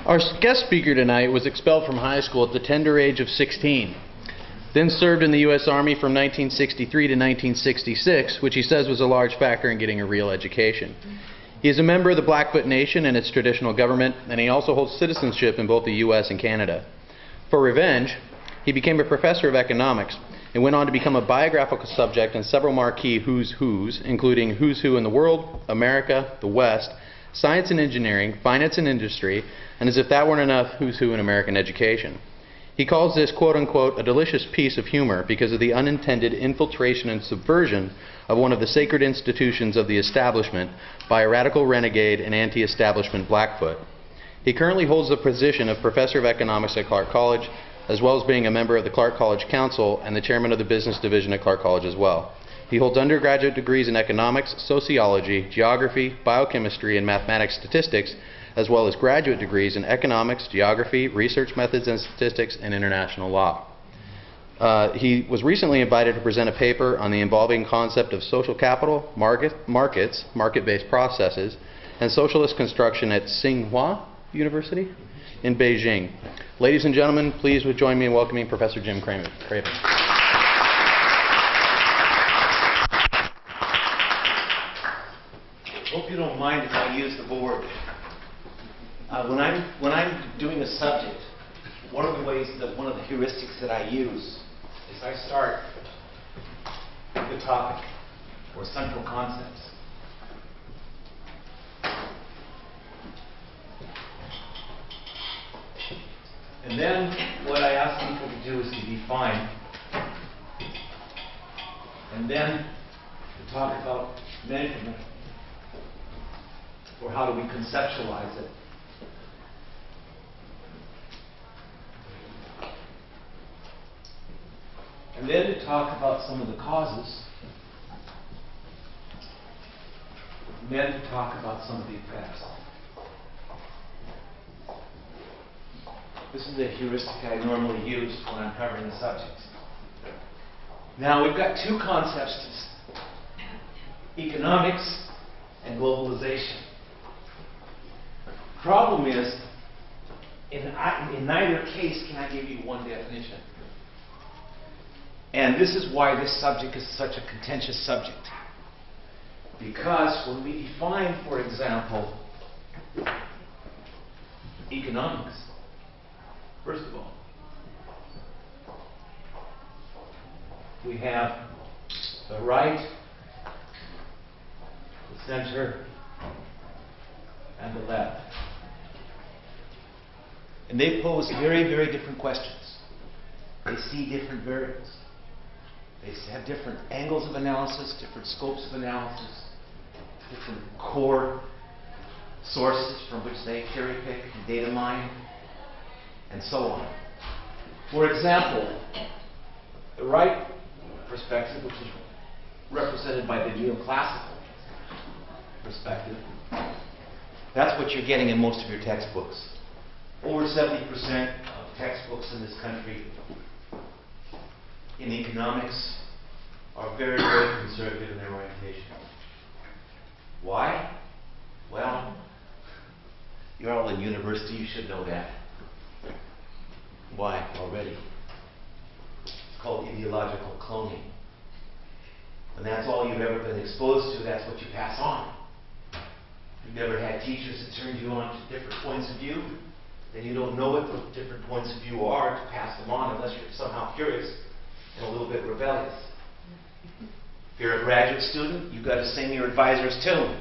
Our guest speaker tonight was expelled from high school at the tender age of 16. Then served in the U.S. Army from 1963 to 1966, which he says was a large factor in getting a real education. He is a member of the Blackfoot Nation and its traditional government, and he also holds citizenship in both the U.S. and Canada. For revenge, he became a professor of economics and went on to become a biographical subject in several marquee Who's Who's, including Who's Who in the World, America, the West, Science and Engineering, Finance and Industry, and as if that weren't enough, Who's Who in American Education. He calls this, quote-unquote, a delicious piece of humor because of the unintended infiltration and subversion of one of the sacred institutions of the establishment by a radical renegade and anti-establishment Blackfoot. He currently holds the position of Professor of Economics at Clark College, as well as being a member of the Clark College Council and the chairman of the business division at Clark College as well. He holds undergraduate degrees in economics, sociology, geography, biochemistry, and mathematics statistics, as well as graduate degrees in economics, geography, research methods and statistics, and international law. He was recently invited to present a paper on the evolving concept of social capital, markets, market-based processes, and socialist construction at Tsinghua University in Beijing. Ladies and gentlemen, please would join me in welcoming Professor Jim Craven. Hope you don't mind if I use the board. When I'm doing a subject, one of the heuristics that I use is I start with the topic or central concepts. And then what I ask people to do is to define, and then to talk about measurement, or how do we conceptualize it. And then to talk about some of the causes, and then to talk about some of the effects. This is a heuristic I normally use when I'm covering the subject. Now we've got two concepts, economics and globalization. Problem is, in neither case can I give you one definition. And this is why this subject is such a contentious subject. Because when we define, for example, economics, first of all, we have the right, the center, and the left. And they pose very, very different questions. They see different variables. They have different angles of analysis, different scopes of analysis, different core sources from which they cherry pick and data mine, and so on. For example, the right perspective, which is represented by the neoclassical perspective, that's what you're getting in most of your textbooks. Over 70% of textbooks in this country in economics are very, very conservative in their orientation. Why? Well, you're all in university, you should know that. Why already? It's called ideological cloning. And that's all you've ever been exposed to, that's what you pass on. You've never had teachers that turned you on to different points of view, then you don't know what those different points of view are to pass them on unless you're somehow curious and a little bit rebellious. If you're a graduate student, you've got to sing your advisor's tune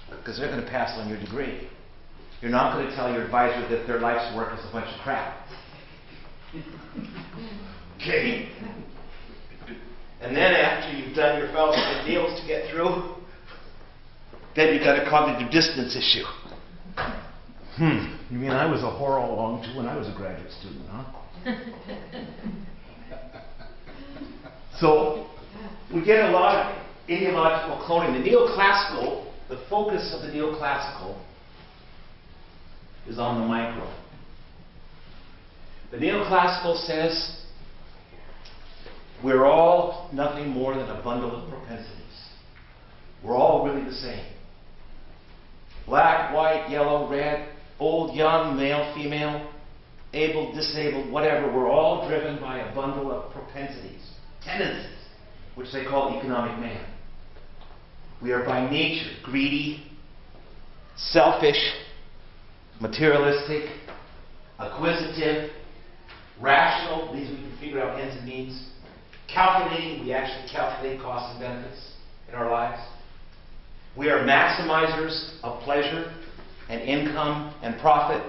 because they're going to pass on your degree. You're not going to tell your advisor that their life's work is a bunch of crap. Okay? And then after you've done your fellowship deals to get through, then you've got a cognitive dissonance issue. You mean I was a whore all along too when I was a graduate student, huh? So we get a lot of ideological cloning. The neoclassical, the focus of the neoclassical is on the micro. The neoclassical says we're all nothing more than a bundle of propensities. We're all really the same. Black, white, yellow, red, old, young, male, female, able, disabled, whatever, we're all driven by a bundle of propensities, tendencies, which they call economic man. We are by nature greedy, selfish, materialistic, acquisitive, rational, these we can figure out ends and means, calculating, we actually calculate costs and benefits in our lives. We are maximizers of pleasure and income and profit.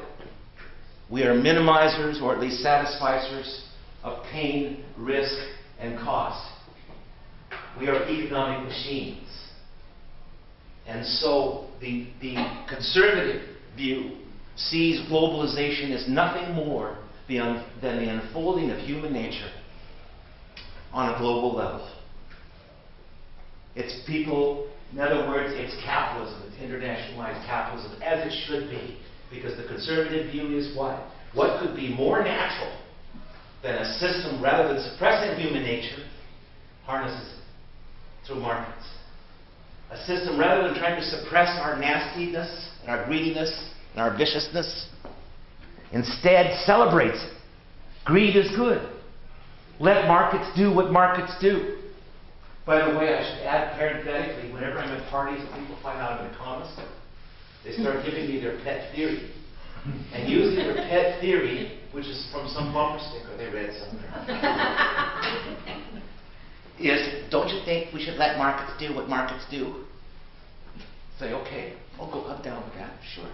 We are minimizers, or at least satisficers, of pain, risk, and cost. We are economic machines. And so the conservative view sees globalization as nothing more than the unfolding of human nature on a global level. It's people, in other words, it's capitalism, it's internationalized capitalism, as it should be. Because the conservative view is what? What could be more natural than a system, rather than suppressing human nature, harnesses it through markets? A system, rather than trying to suppress our nastiness and our greediness and our viciousness, instead celebrates it. Greed is good. Let markets do what markets do. By the way, I should add parenthetically, whenever I'm at parties and people find out I'm an economist, they start giving me their pet theory. And usually their pet theory, which is from some bumper sticker they read somewhere, is, don't you think we should let markets do what markets do? Say, okay, I'm down with that, sure.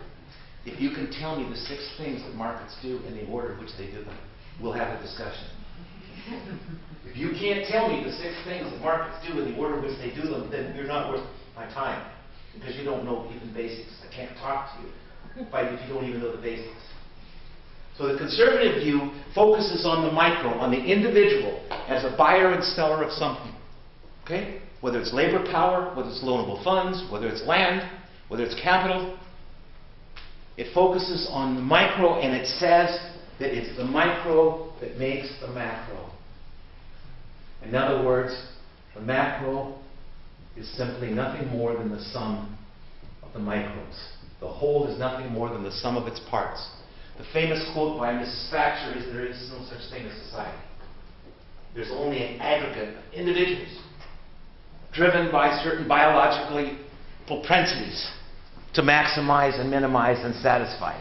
If you can tell me the 6 things that markets do in the order in which they do them, we'll have a discussion. If you can't tell me the 6 things that markets do in the order in which they do them, then you're not worth my time. Because you don't know even basics. I can't talk to you if you don't even know the basics. So the conservative view focuses on the micro, on the individual, as a buyer and seller of something. Okay? Whether it's labor power, whether it's loanable funds, whether it's land, whether it's capital. It focuses on the micro, and it says that it's the micro that makes the macro. In other words, the macro is simply nothing more than the sum of the micros. The whole is nothing more than the sum of its parts. The famous quote by Mrs. Thatcher is, there is no such thing as society. There's only an aggregate of individuals driven by certain biological propensities to maximize and minimize and satisfy.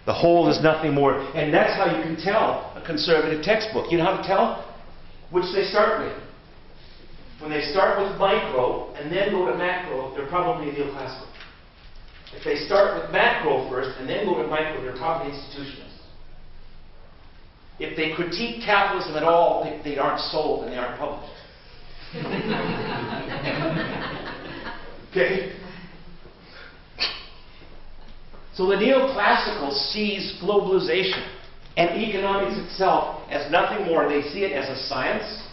The whole is nothing more. And that's how you can tell a conservative textbook. You know how to tell? Which they start with. When they start with micro and then go to macro, they're probably neoclassical. If they start with macro first and then go to micro, they're probably institutionalists. If they critique capitalism at all, they aren't sold and they aren't published. Okay? So the neoclassical sees globalization and economics itself as nothing more. They see it as a science.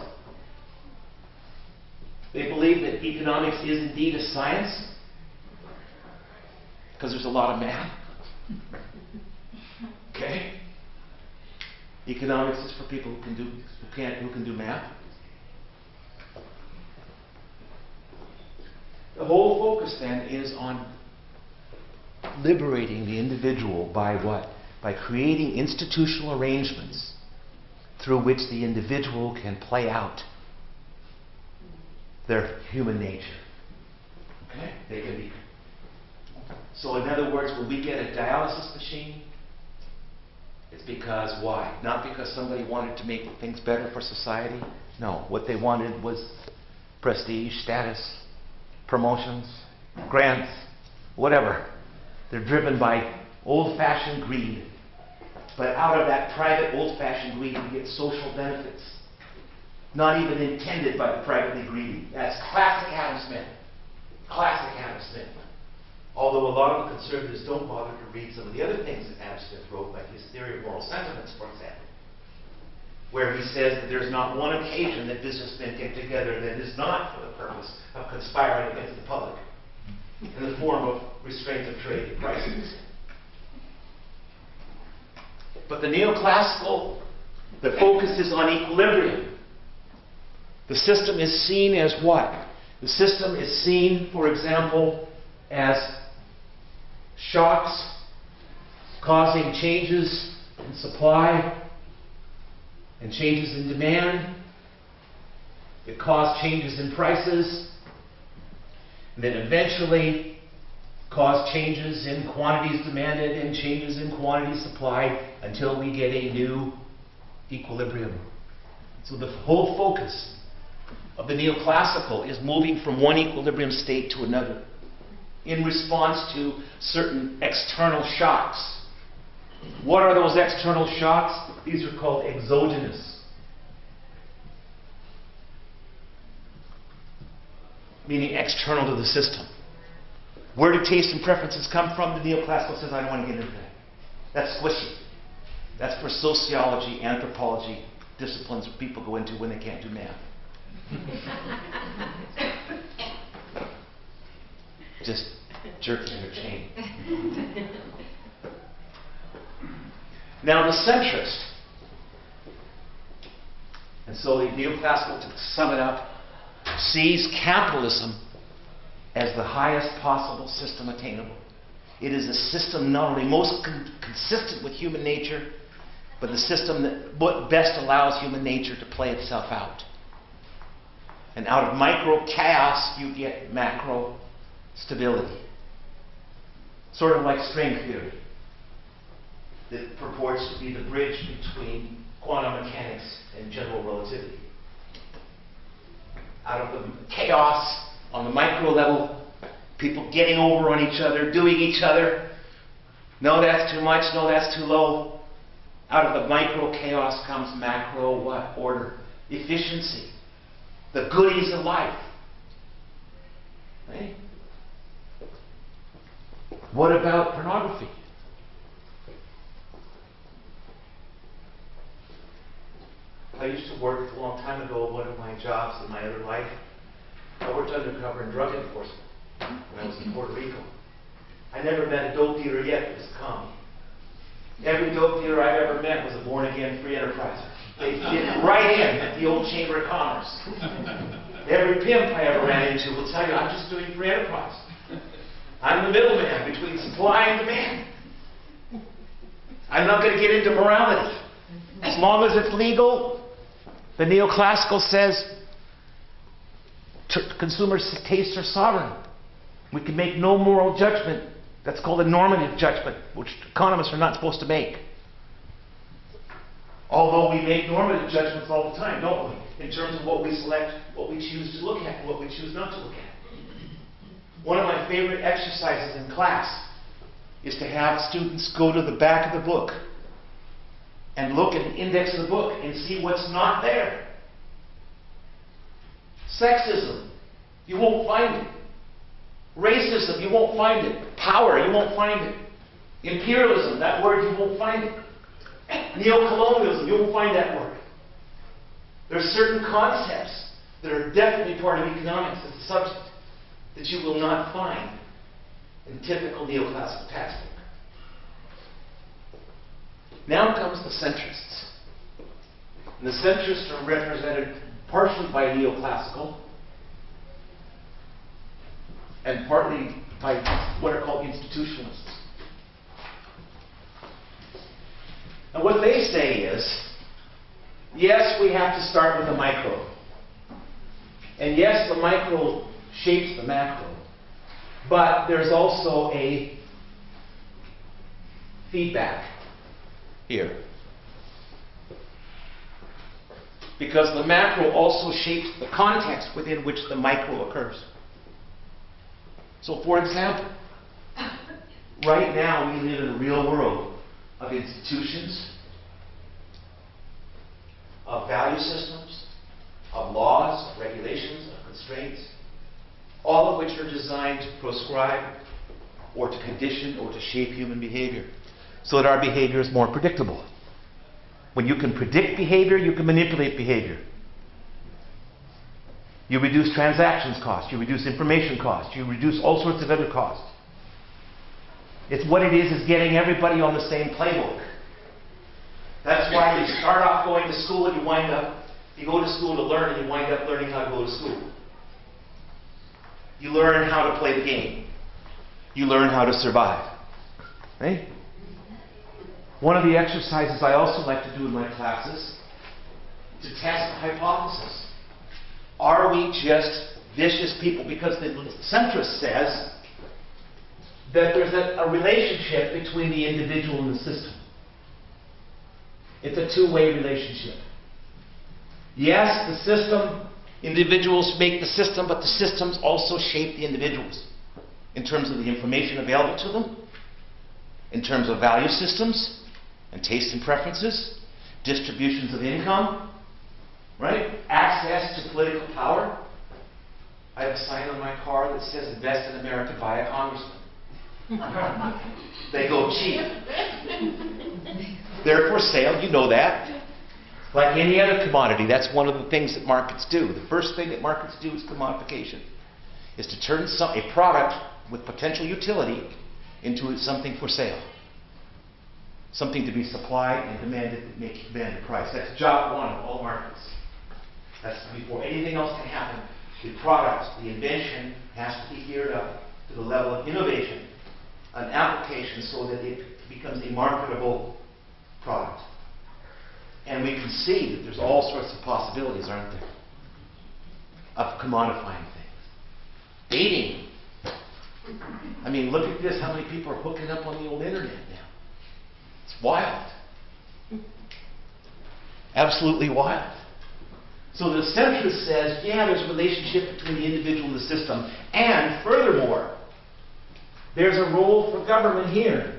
They believe that economics is indeed a science because there's a lot of math. Okay? Economics is for people who can do math. The whole focus then is on liberating the individual by what? By creating institutional arrangements through which the individual can play out their human nature. Okay? They can be. So in other words, when we get a dialysis machine, it's because why? Not because somebody wanted to make things better for society. No, what they wanted was prestige, status, promotions, grants, whatever. They're driven by old-fashioned greed. But out of that private old-fashioned greed, we get social benefits. Not even intended by the privately greedy. That's classic Adam Smith. Classic Adam Smith. Although a lot of the conservatives don't bother to read some of the other things that Adam Smith wrote, like his theory of moral sentiments, for example, where he says that there's not one occasion that businessmen get together that is not for the purpose of conspiring against the public in the form of restraint of trade and prices. But the neoclassical, the focus is on equilibrium. The system is seen as what? The system is seen, for example, as shocks causing changes in supply and changes in demand. It caused changes in prices, and then eventually caused changes in quantities demanded and changes in quantities supplied until we get a new equilibrium. So the whole focus of the neoclassical is moving from one equilibrium state to another in response to certain external shocks. What are those external shocks? These are called exogenous, meaning external to the system. Where do taste and preferences come from? The neoclassical says, I don't want to get into that. That's squishy. That's for sociology, anthropology, disciplines people go into when they can't do math. Just jerking their chain. Now the centrist, and so the neoclassical, to sum it up, sees capitalism as the highest possible system attainable. It is a system not only most consistent with human nature, but the system that best allows human nature to play itself out. And out of micro chaos, you get macro stability. Sort of like string theory, that purports to be the bridge between quantum mechanics and general relativity. Out of the chaos on the micro level, people getting over on each other, doing each other. No, that's too much. No, that's too low. Out of the micro chaos comes macro what? Order. Efficiency. The goodies of life. Right? What about pornography? I used to work a long time ago, one of my jobs in my other life. I worked undercover in drug enforcement when I was in Puerto Rico. I never met a dope dealer yet that was calm. Every dope dealer I've ever met was a born-again free enterpriser. They fit right in at the old Chamber of Commerce. Every pimp I ever ran into will tell you, I'm just doing free enterprise. I'm the middleman between supply and demand. I'm not going to get into morality. As long as it's legal, the neoclassical says consumers' tastes are sovereign. We can make no moral judgment. That's called a normative judgment, which economists are not supposed to make. Although we make normative judgments all the time, don't we? In terms of what we select, what we choose to look at, and what we choose not to look at. One of my favorite exercises in class is to have students go to the back of the book and look at the index of the book and see what's not there. Sexism, you won't find it. Racism, you won't find it. Power, you won't find it. Imperialism, that word, you won't find it. Neocolonialism, you won't find that word. There are certain concepts that are definitely part of economics as a subject that you will not find in typical neoclassical textbook. Now comes the centrists. And the centrists are represented partially by neoclassical and partly by what are called institutionalists. And what they say is, yes, we have to start with the micro. And yes, the micro shapes the macro. But there's also a feedback here. Because the macro also shapes the context within which the micro occurs. So for example, right now we live in a real world of institutions, of value systems, of laws, of regulations, of constraints, all of which are designed to proscribe or to condition or to shape human behavior so that our behavior is more predictable. When you can predict behavior, you can manipulate behavior. You reduce transactions costs, you reduce information costs, you reduce all sorts of other costs. It's what it is getting everybody on the same playbook. That's why you start off going to school and you go to school to learn and you wind up learning how to go to school. You learn how to play the game. You learn how to survive. Right? One of the exercises I also like to do in my classes is to test the hypothesis. Are we just vicious people? Because the centrist says that there's a relationship between the individual and the system. It's a two-way relationship. Yes, the system, individuals make the system, but the systems also shape the individuals in terms of the information available to them, in terms of value systems and tastes and preferences, distributions of income, right? Access to political power. I have a sign on my car that says invest in America, buy a congressman. They go cheap. They're for sale, you know that. Like any other commodity, that's one of the things that markets do. The first thing that markets do is commodification, is to turn a product with potential utility into something for sale. Something to be supplied and demanded, make command a price. That's job one of all markets. That's before anything else can happen. The product, the invention, has to be geared up to the level of innovation, an application, so that it becomes a marketable product. And we can see that there's all sorts of possibilities, aren't there, of commodifying things. Dating. I mean, look at this, how many people are hooking up on the old internet now. It's wild. Absolutely wild. So the centrist says, yeah, there's a relationship between the individual and the system. And furthermore, there's a role for government here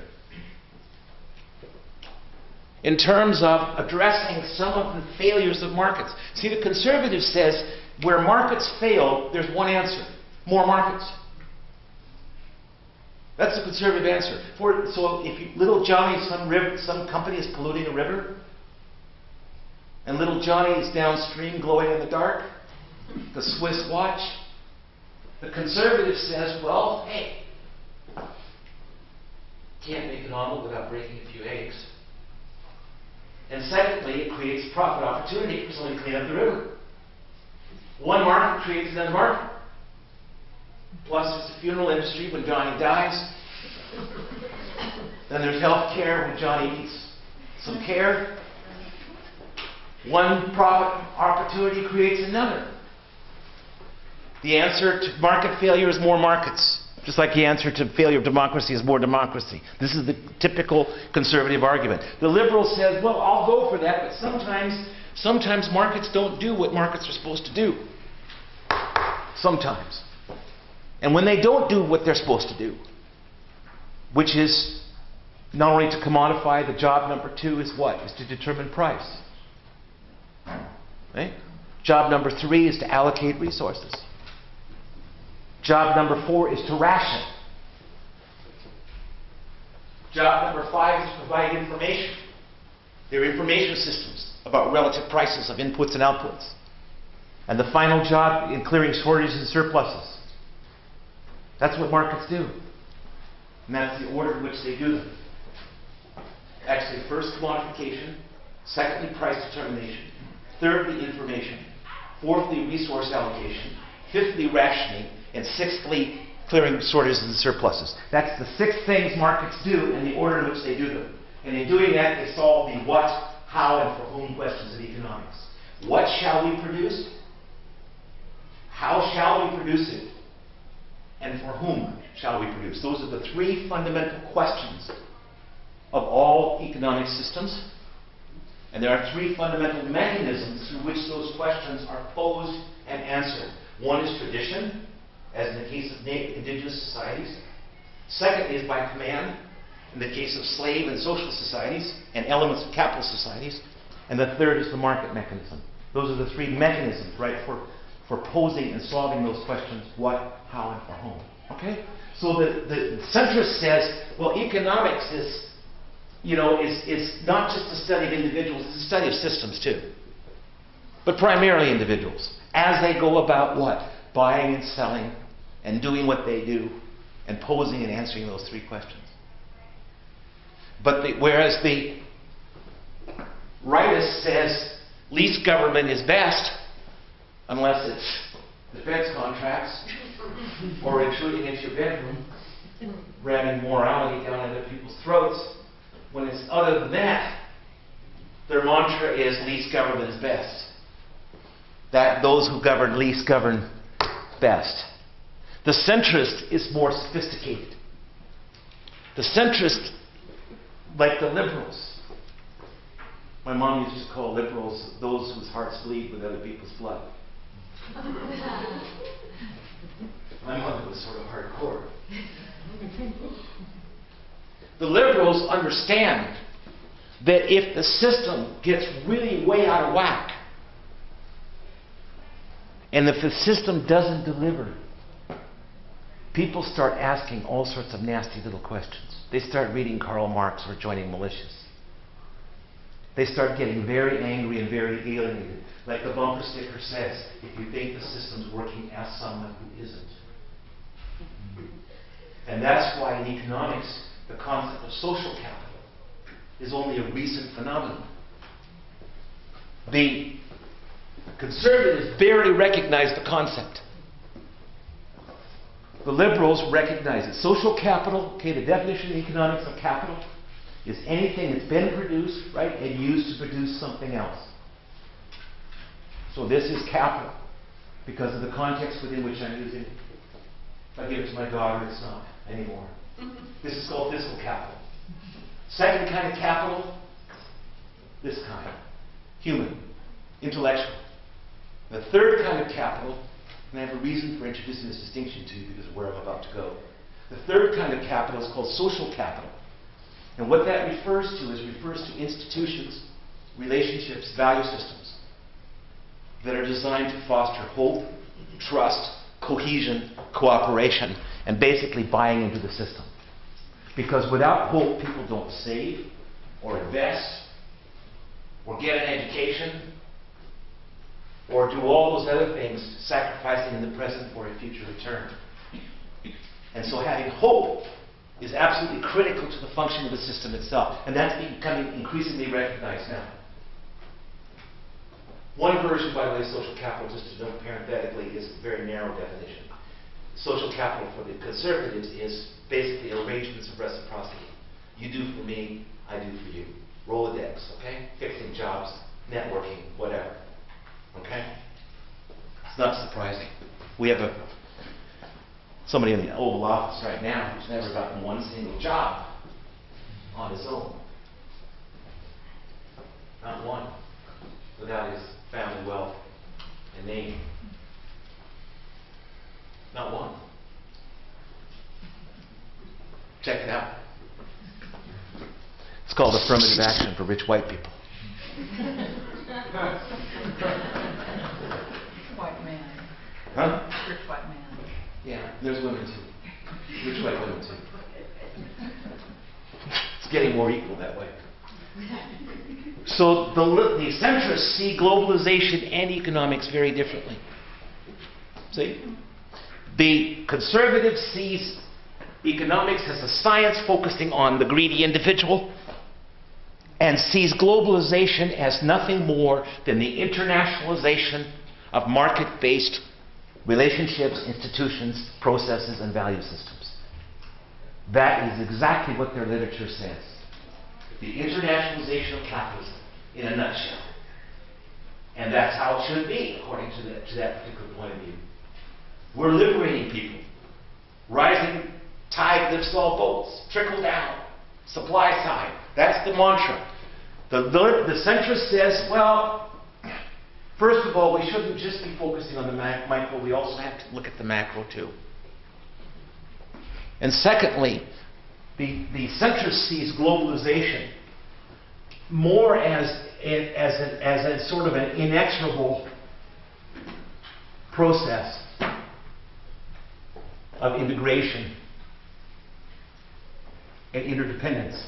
in terms of addressing some of the failures of markets. See, the conservative says where markets fail, there's one answer: more markets. That's the conservative answer. So if little Johnny, some company is polluting a river, and little Johnny is downstream glowing in the dark, the Swiss watch, the conservative says, well, hey, can't make an omelet without breaking a few eggs. And secondly, it creates profit opportunity for somebody to clean up the river. One market creates another market. Plus, there's the funeral industry when Johnny dies. Then there's health care when Johnny needs some care. One profit opportunity creates another. The answer to market failure is more markets. Just like the answer to failure of democracy is more democracy. This is the typical conservative argument. The liberal says, well, I'll go for that, but sometimes markets don't do what markets are supposed to do. Sometimes. And when they don't do what they're supposed to do, which is not only to commodify, the job number two is what? Is to determine price. Right? Job number three is to allocate resources. Job number four is to ration. Job number five is to provide information. There are information systems about relative prices of inputs and outputs. And the final job in clearing shortages and surpluses. That's what markets do. And that's the order in which they do them. Actually, first commodification, secondly price determination, thirdly information, fourthly resource allocation, fifthly rationing, and sixthly clearing shortages and surpluses. That's the 6 things markets do and the order in which they do them. And in doing that, they solve the what, how, and for whom questions of economics. What shall we produce? How shall we produce it? And for whom shall we produce? Those are the 3 fundamental questions of all economic systems. And there are 3 fundamental mechanisms through which those questions are posed and answered. One is tradition, as in the case of indigenous societies. Secondly is by command, in the case of slave and social societies and elements of capitalist societies. And the third is the market mechanism. Those are the 3 mechanisms, right, for posing and solving those questions: what, how, and for whom. Okay? So the centrist says, well, economics is not just a study of individuals, it's a study of systems too. But primarily individuals. As they go about what? Buying and selling and doing what they do and posing and answering those 3 questions. But whereas the rightist says least government is best, unless it's defense contracts or intruding into your bedroom, ramming morality down into people's throats, when it's other than that, their mantra is least government is best. That those who govern least govern best. The centrist is more sophisticated. The centrist, like the liberals. My mom used to call liberals those whose hearts bleed with other people's blood. My mother was sort of hardcore. The liberals understand that if the system gets really way out of whack, and if the system doesn't deliver, people start asking all sorts of nasty little questions. They start reading Karl Marx or joining militias. They start getting very angry and very alienated. Like the bumper sticker says, if you think the system's working, ask someone who isn't. And that's why in economics, the concept of social capital is only a recent phenomenon. The conservatives barely recognize the concept. The liberals recognize it. Social capital, okay, the definition in economics of capital is anything that's been produced, right, and used to produce something else. So this is capital because of the context within which I'm using it. If I give it to my daughter, it's not anymore. This is called physical capital. Second kind of capital, this kind, human, intellectual. The third kind of capital, and I have a reason for introducing this distinction to you because of where I'm about to go. The third kind of capital is called social capital. And what that refers to institutions, relationships, value systems that are designed to foster hope, trust, cohesion, cooperation, and basically buying into the system. Because without hope, people don't save, or invest, or get an education, or do all those other things, sacrificing in the present for a future return. And so having hope is absolutely critical to the function of the system itself. And that's becoming increasingly recognized now. One version, by the way, of social capital, just to note parenthetically, is a very narrow definition. Social capital for the conservatives is basically arrangements of reciprocity. You do for me, I do for you. Rolodex, okay? Fixing jobs, networking, whatever. Okay? It's not surprising. We have somebody in the Oval Office right now who's never gotten one single job on his own. Not one. Without his family wealth and name. Not one. Check it out. It's called affirmative action for rich white people. White man. Huh? Rich white man. Yeah, there's women too. Rich white women too. It's getting more equal that way. So the centrists see globalization and economics very differently. See? The conservative sees economics as a science focusing on the greedy individual and sees globalization as nothing more than the internationalization of market-based relationships, institutions, processes, and value systems. That is exactly what their literature says. The internationalization of capitalism in a nutshell. And that's how it should be, according to that particular point of view. We're liberating people. Rising tide lifts all boats. Trickle down. Supply side. That's the mantra. The centrist says, well, first of all, we shouldn't just be focusing on the micro. We also have to look at the macro too. And secondly, the centrist sees globalization more as a sort of an inexorable process of integration and interdependence.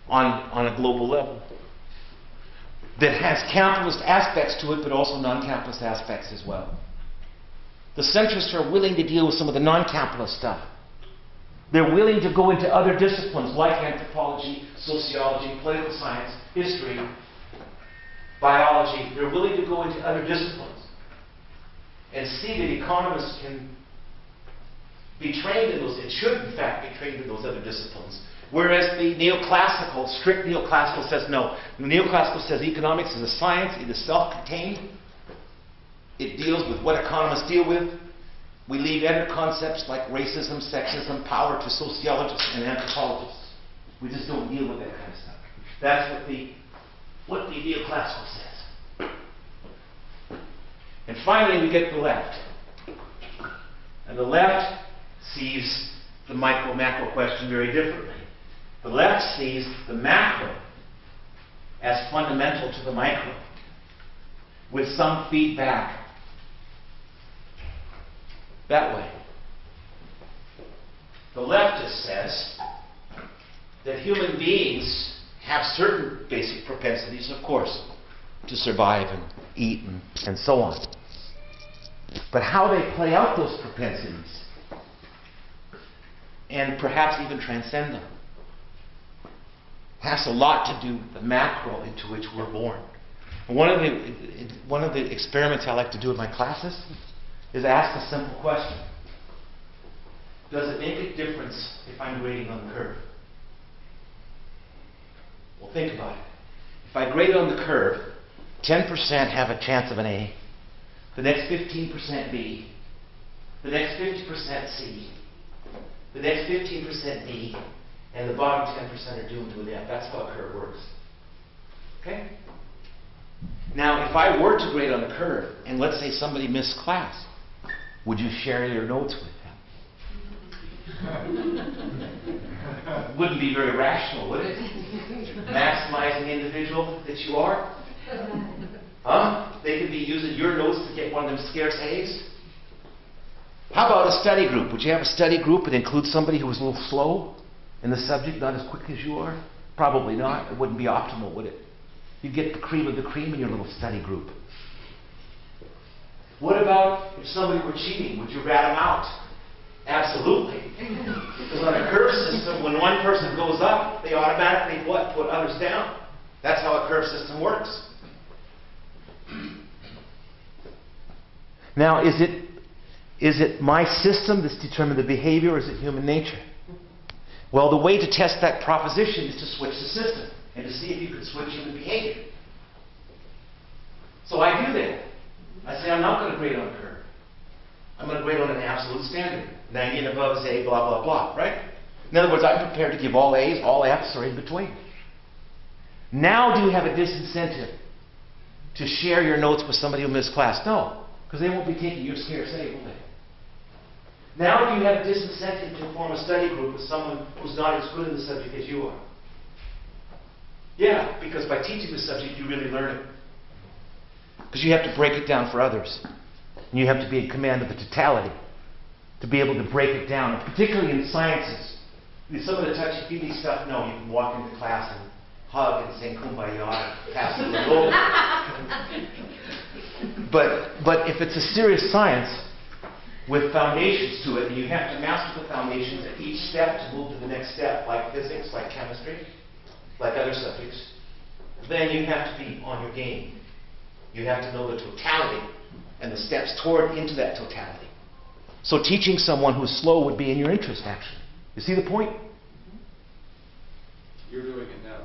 On a global level. That has capitalist aspects to it, but also non-capitalist aspects as well. The centrists are willing to deal with some of the non-capitalist stuff. They're willing to go into other disciplines like anthropology, sociology, political science, history, biology. They're willing to go into other disciplines and see that economists can be trained in those, it should in fact be trained in those other disciplines. Whereas the neoclassical, strict neoclassical says no. The neoclassical says economics is a science, it is self-contained. It deals with what economists deal with. We leave other concepts like racism, sexism, power to sociologists and anthropologists. We just don't deal with that kind of stuff. That's what the neoclassical says. And finally we get the left. And the left sees the micro-macro question very differently. The left sees the macro as fundamental to the micro, with some feedback that way. The leftist says that human beings have certain basic propensities, of course, to survive and eat and so on. But how they play out those propensities, and perhaps even transcend them, has a lot to do with the macro into which we're born. And one of the experiments I like to do in my classes is ask a simple question. Does it make a difference if I'm grading on the curve? Well, think about it. If I grade on the curve, 10% have a chance of an A, the next 15% B, the next 50% C, the next 15% D, and the bottom 10% are doomed to an F. That's how a curve works. Okay? Now, if I were to grade on the curve, and let's say somebody missed class, would you share your notes with them? Wouldn't be very rational, would it? Maximizing the individual that you are? Huh? They could be using your notes to get one of them scarce A's. How about a study group? Would you have a study group that includes somebody who was a little slow in the subject, not as quick as you are? Probably not. It wouldn't be optimal, would it? You'd get the cream of the cream in your little study group. What about if somebody were cheating? Would you rat them out? Absolutely. Because on a curve system, when one person goes up, they automatically what? Put others down. That's how a curve system works. Now, is it my system that's determined the behavior, or is it human nature? Well, the way to test that proposition is to switch the system and to see if you can switch human behavior. So I do that. I say I'm not going to grade on a curve. I'm going to grade on an absolute standard. 90 and above is A, blah, blah, blah, right? In other words, I'm prepared to give all A's, all F's, or in between. Now do you have a disincentive to share your notes with somebody who missed class? No, because they won't be taking your scarce A, will they? Now do you have a disincentive to form a study group with someone who's not as good in the subject as you are? Yeah, because by teaching the subject, you really learn it. Because you have to break it down for others. And you have to be in command of the totality to be able to break it down, and particularly in sciences. Some of the touchy-feely stuff, no, you can walk into class and hug and sing Kumbaya and pass it over. But if it's a serious science with foundations to it, and you have to master the foundations at each step to move to the next step, like physics, like chemistry, like other subjects, then you have to be on your game. You have to know the totality and the steps toward into that totality. So teaching someone who's slow would be in your interest, actually. You see the point? You're doing it now.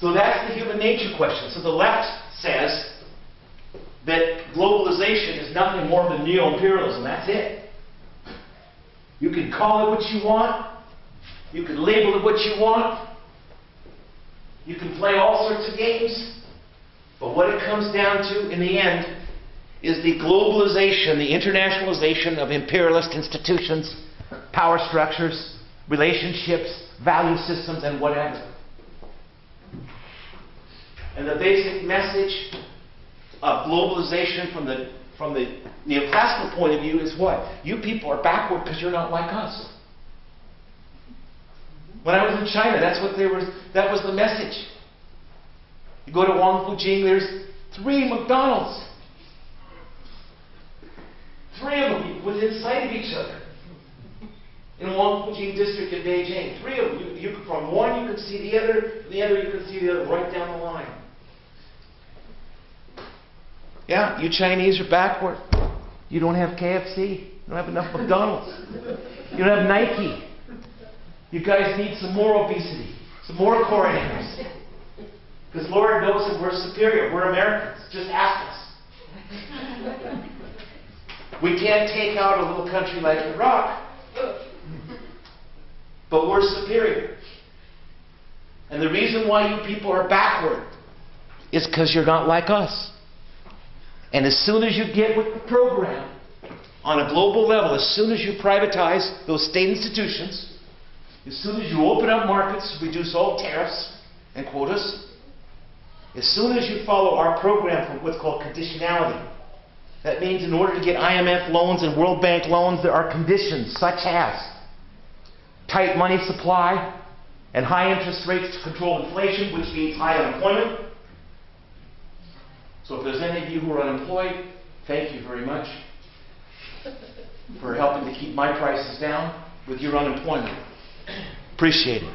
So that's the human nature question. So the left says that globalization is nothing more than neo-imperialism. That's it. You can call it what you want. You can label it what you want. You can play all sorts of games. But what it comes down to, in the end, is the globalization, the internationalization of imperialist institutions, power structures, relationships, value systems, and whatever. And the basic message of globalization from the neoclassical point of view is what? You people are backward because you're not like us. When I was in China, that was the message. You go to Wangfujing, there's 3 McDonald's. 3 of them within sight of each other. In Wangfujing district in Beijing. 3 of them. From one you can see the other, from the other you can see the other, right down the line. Yeah, you Chinese are backward. You don't have KFC. You don't have enough McDonald's. You don't have Nike. You guys need some more obesity, some more coroners. Because Lord knows that we're superior. We're Americans. Just ask us. We can't take out a little country like Iraq, but we're superior. And the reason why you people are backward is because you're not like us. And as soon as you get with the program, on a global level, as soon as you privatize those state institutions, as soon as you open up markets, reduce all tariffs and quotas, as soon as you follow our program for what's called conditionality, that means in order to get IMF loans and World Bank loans, there are conditions such as tight money supply and high interest rates to control inflation, which means high unemployment. So if there's any of you who are unemployed, thank you very much for helping to keep my prices down with your unemployment. Appreciate it.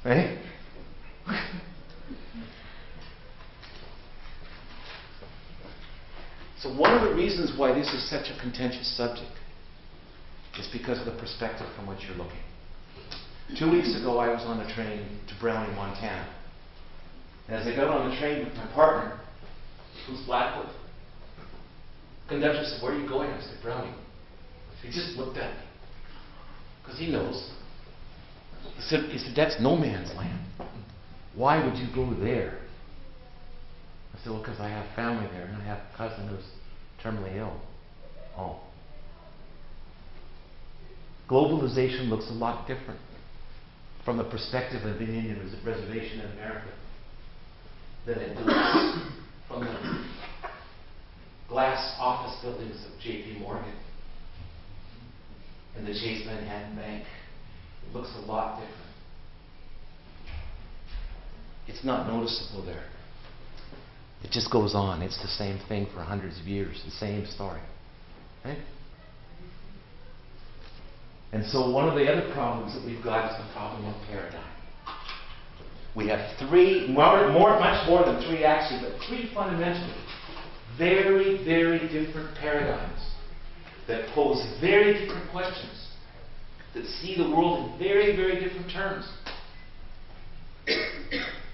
Right? So one of the reasons why this is such a contentious subject is because of the perspective from which you're looking. 2 weeks ago, I was on a train to Browning, Montana. And as I got on the train with my partner, who's Blackfoot, the conductor said, "Where are you going?" I said, "Browning." He just looked at me, because he knows. He said, "That's no man's land. Why would you go there?" I said, "Well, because I have family there, and I have a cousin who's terminally ill." Oh. Globalization looks a lot different from the perspective of an Indian reservation in America than it does from the glass office buildings of J.P. Morgan and the Chase Manhattan Bank. It looks a lot different. It's not noticeable there. It just goes on. It's the same thing for hundreds of years, the same story. Right? And so one of the other problems that we've got is the problem of paradigm. We have much more than three actually, but three fundamentally very, very different paradigms that pose very different questions, that see the world in very, very different terms,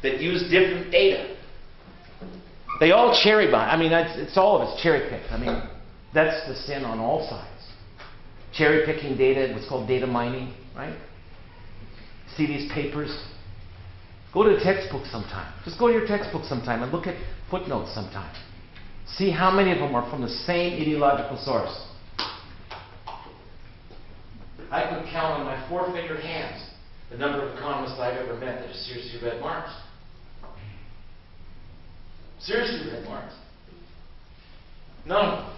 that use different data. They all cherry bind. I mean, it's all of it's cherry picked. I mean, that's the sin on all sides. Cherry picking data, what's called data mining, right? See these papers? Go to the textbook sometime. Just go to your textbook sometime and look at footnotes sometime. See how many of them are from the same ideological source. I could count on my four-fingered hands the number of economists I've ever met that have seriously read Marx. Seriously read Marx. None of them.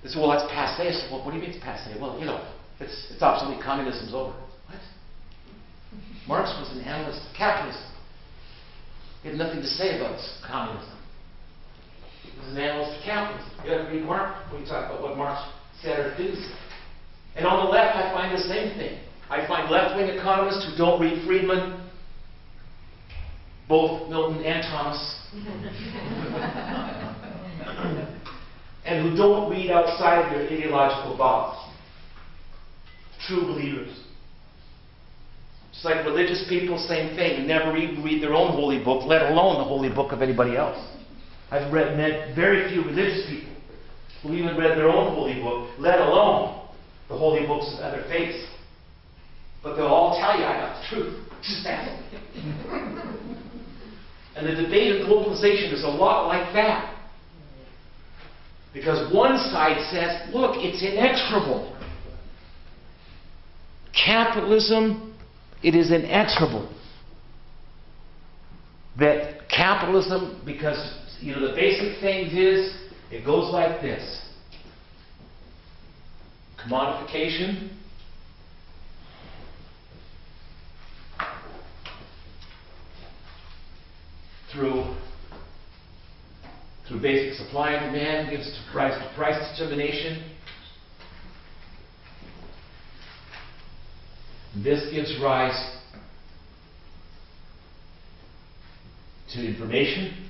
They say, "Well, that's passé." I said, "Well, what do you mean it's passé?" "Well, you know, it's obsolete. Communism's over." What? Marx was an analyst of capitalism. He had nothing to say about communism. He was an analyst of capitalism. You have to read Marx when you talk about what Marx said or didn't say. And on the left, I find the same thing. I find left-wing economists who don't read Friedman, both Milton and Thomas, and who don't read outside of their ideological box. True believers. It's like religious people, same thing. They never even read their own holy book, let alone the holy book of anybody else. I've met very few religious people who even read their own holy book, let alone the holy books of other faiths. But they'll all tell you, "I got the truth." Just ask me. And the debate of globalization is a lot like that. Because one side says, look, it's inexorable. Capitalism, it is inexorable. That capitalism, because the basic thing is, it goes like this. Commodification, through basic supply and demand gives rise to price determination. This gives rise to information.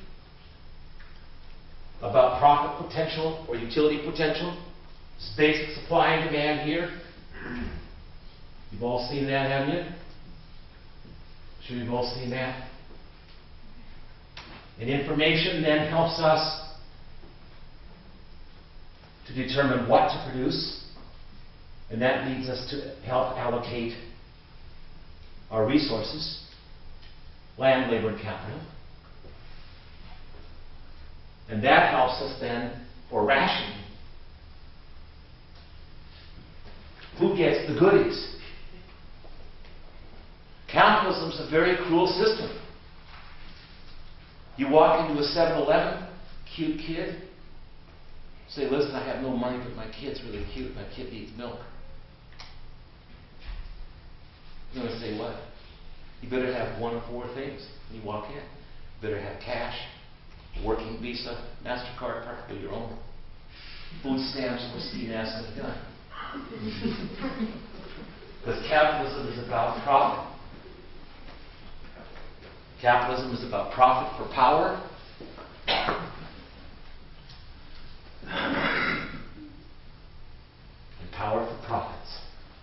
about profit potential or utility potential. It's basic supply and demand here. You've all seen that, haven't you? Sure you've all seen that. And information then helps us to determine what to produce, and that leads us to help allocate our resources, land, labor, and capital. And that helps us then for rationing. Who gets the goodies? Capitalism's a very cruel system. You walk into a 7-Eleven, cute kid, say, listen, I have no money, but my kid's really cute. My kid needs milk. You're going to say what? You better have one of 4 things when you walk in. You better have cash, working Visa, MasterCard, preferably your own, food stamps, whiskey, and ass and a gun. Because capitalism is about profit. Capitalism is about profit for power. And power for profits.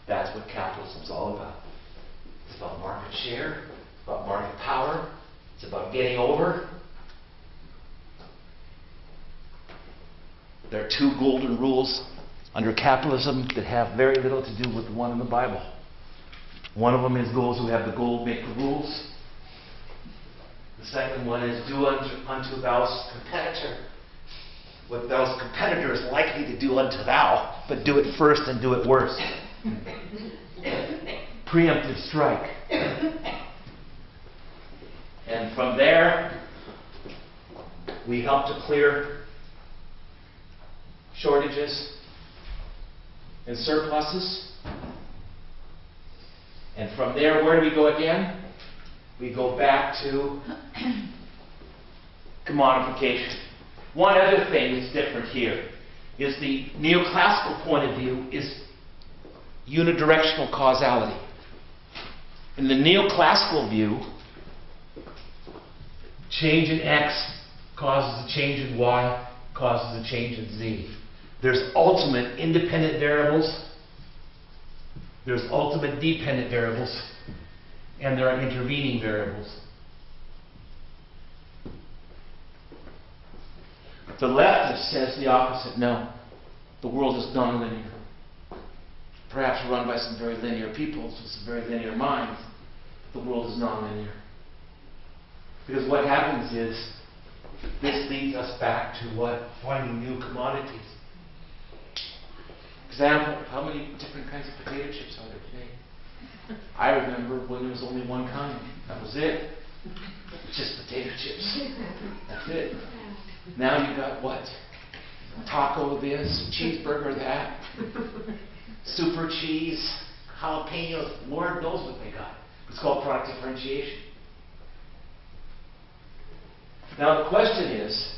That's what capitalism is all about. It's about market share, it's about market power, it's about getting over. There are 2 golden rules under capitalism that have very little to do with the one in the Bible. One of them is those who have the gold make the rules. The second one is do unto thou competitor what thou competitor is likely to do unto thou, but do it first and do it worse. Preemptive strike. And from there, we help to clear shortages and surpluses. And from there, where do we go again? We go back to commodification. One other thing that's different here is the neoclassical point of view is unidirectional causality. In the neoclassical view, change in X causes a change in Y, causes a change in Z. There's ultimate independent variables, there's ultimate dependent variables, and there are intervening variables. The leftist says the opposite. No, the world is nonlinear. Perhaps run by some very linear people with some very linear minds. The world is nonlinear. Because what happens is, this leads us back to what? Finding new commodities. Example, how many different kinds of potato chips are there today? I remember when there was only one kind. That was it. Just potato chips. That's it. Now you got what? Taco this, cheeseburger that, super cheese, jalapenos. Lord knows what they got. It's called product differentiation. Now the question is,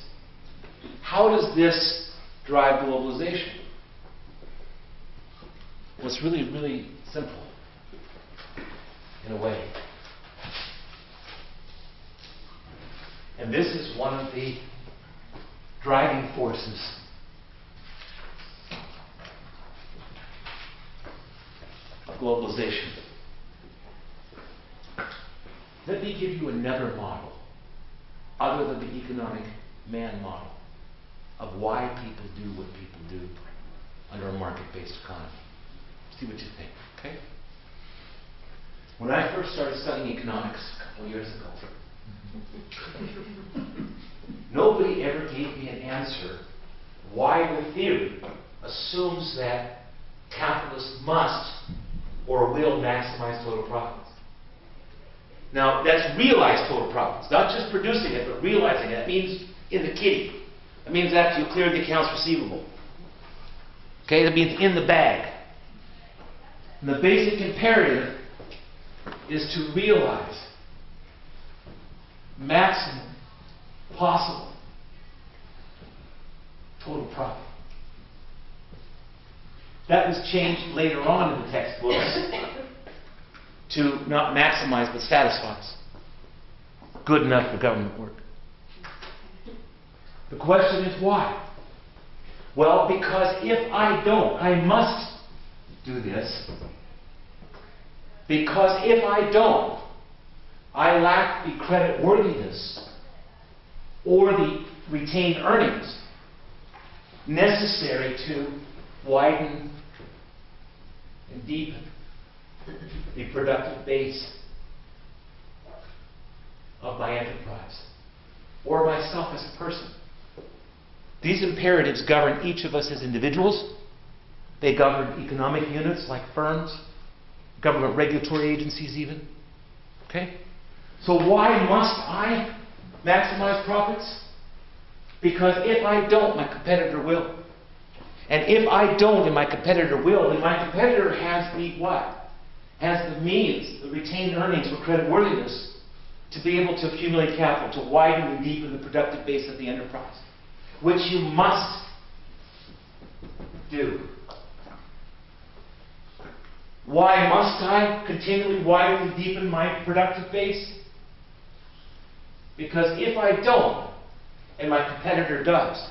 how does this drive globalization? Well, it's really, really simple, in a way. And this is one of the driving forces of globalization. Let me give you another model, other than the economic man model, of why people do what people do under a market-based economy. See what you think, okay? When I first started studying economics a couple of years ago, nobody ever gave me an answer why the theory assumes that capitalists must or will maximize total profits. Now, that's realized total profits, not just producing it, but realizing it. That means in the kitty. That means after you clear the accounts receivable. Okay, that means in the bag. And the basic imperative is to realize maximum possible total profit. That was changed later on in the textbooks to not maximize but satisfies. Good enough for government work. The question is why? Well, because if I don't, I must do this. Because if I don't, I lack the creditworthiness or the retained earnings necessary to widen and deepen the productive base of my enterprise or myself as a person. These imperatives govern each of us as individuals. They govern economic units like firms, government regulatory agencies even. Okay? So why must I maximize profits? Because if I don't, my competitor will. And if I don't and my competitor will, then my competitor has the what? Has the means, the retained earnings or creditworthiness to be able to accumulate capital, to widen and deepen the productive base of the enterprise, which you must do. Why must I continually widen and deepen my productive base? Because if I don't, and my competitor does,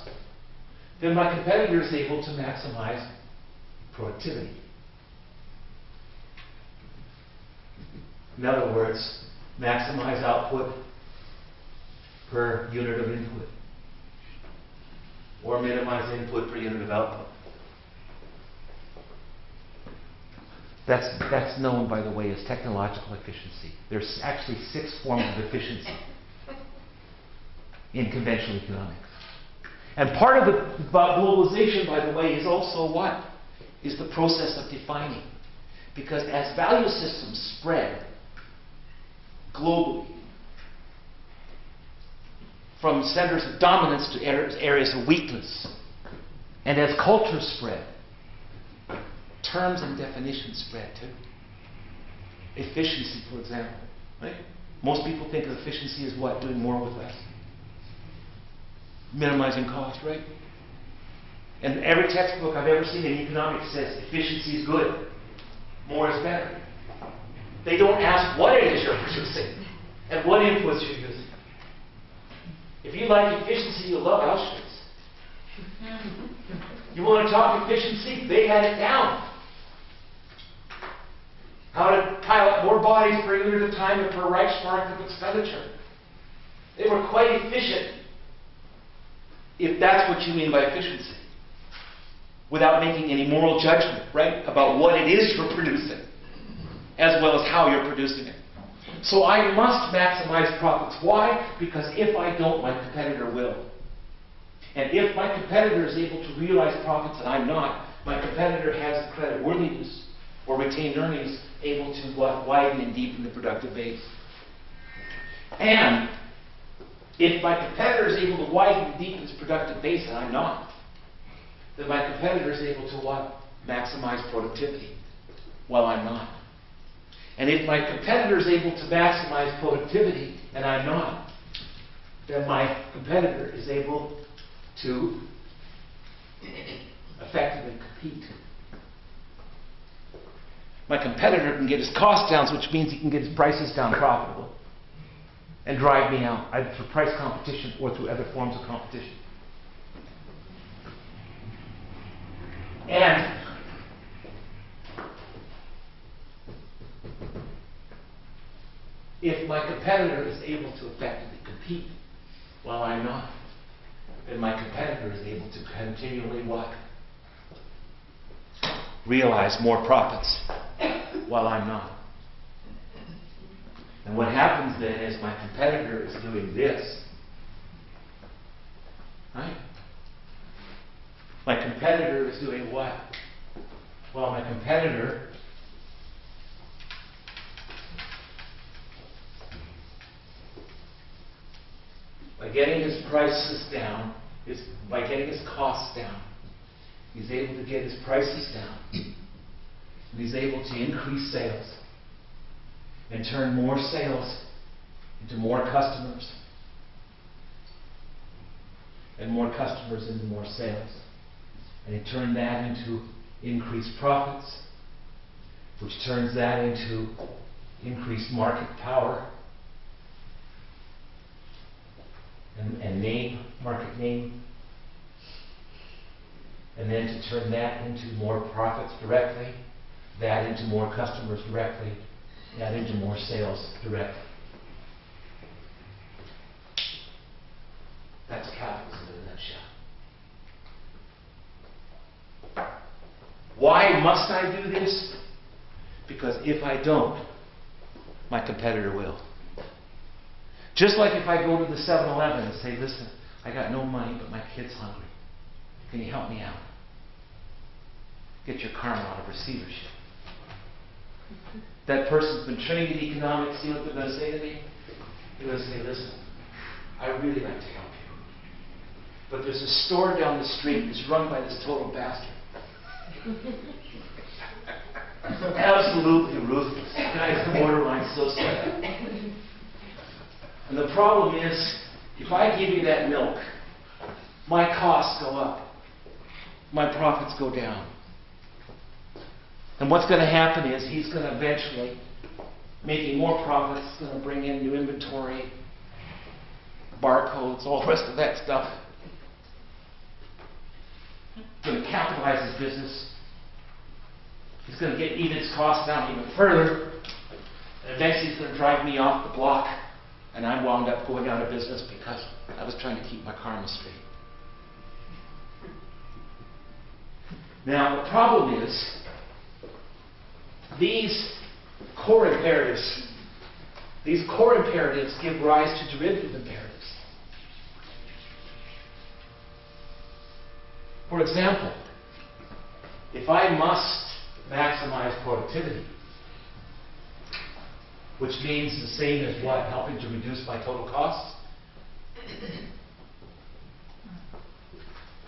then my competitor is able to maximize productivity. In other words, maximize output per unit of input, or minimize input per unit of output. That's known, by the way, as technological efficiency. There's actually 6 forms of efficiency in conventional economics. And part of the globalization, by the way, is also what? Is the process of defining. Because as value systems spread globally, from centers of dominance to areas of weakness, and as cultures spread, terms and definitions spread too. Efficiency, for example. Right? Most people think of efficiency as what? Doing more with less. Minimizing cost, right? And every textbook I've ever seen in economics says efficiency is good. More is better. They don't ask what it is you're producing and what inputs you're using. If you like efficiency, you'll love Auschwitz. You want to talk efficiency? They had it down. How to pilot more bodies per unit of time and per Reichsmark of expenditure. They were quite efficient, if that's what you mean by efficiency, without making any moral judgment, right, about what it is you're producing, as well as how you're producing it. So I must maximize profits. Why? Because if I don't, my competitor will. And if my competitor is able to realize profits and I'm not, my competitor has the creditworthiness or retained earnings able to widen and deepen the productive base. And if my competitor is able to widen and deepen its productive base and I'm not, then my competitor is able to what? Maximize productivity while I'm not. And if my competitor is able to maximize productivity and I'm not, then my competitor is able to effectively compete. My competitor can get his costs down, which means he can get his prices down profitable and drive me out, either through price competition or through other forms of competition. And if my competitor is able to effectively compete while I'm not, then my competitor is able to continually what? Realize more profits while I'm not. And what happens then is my competitor is doing this. Right? My competitor is doing what? Well, my competitor by getting his prices down, by getting his costs down, he's able to get his prices down. And he's able to increase sales and turn more sales into more customers and more customers into more sales. And he turned that into increased profits, which turns that into increased market power and market name. and then to turn that into more profits directly, that into more customers directly, that into more sales directly. That's capitalism in a nutshell. Why must I do this? Because if I don't, my competitor will. Just like if I go to the 7-Eleven and say, listen, I got no money, but my kid's hungry. Can you help me out? Get your karma out of receivership. That person's been trained in economics. You know what they're going to say to me? They're going to say, listen, I really like to help you, but there's a store down the street that's run by this total bastard. Absolutely ruthless. The guy's borderline sociopath. And the problem is, if I give you that milk, my costs go up. My profits go down. And what's going to happen is he's going to eventually, making more profits, going to bring in new inventory, barcodes, all the rest of that stuff. Going to capitalize his business. He's going to get even its costs down even further. And eventually he's going to drive me off the block. And I wound up going out of business because I was trying to keep my karma straight. Now, the problem is, these core imperatives give rise to derivative imperatives. For example, if I must maximize productivity, which means the same as what? Helping to reduce my total costs?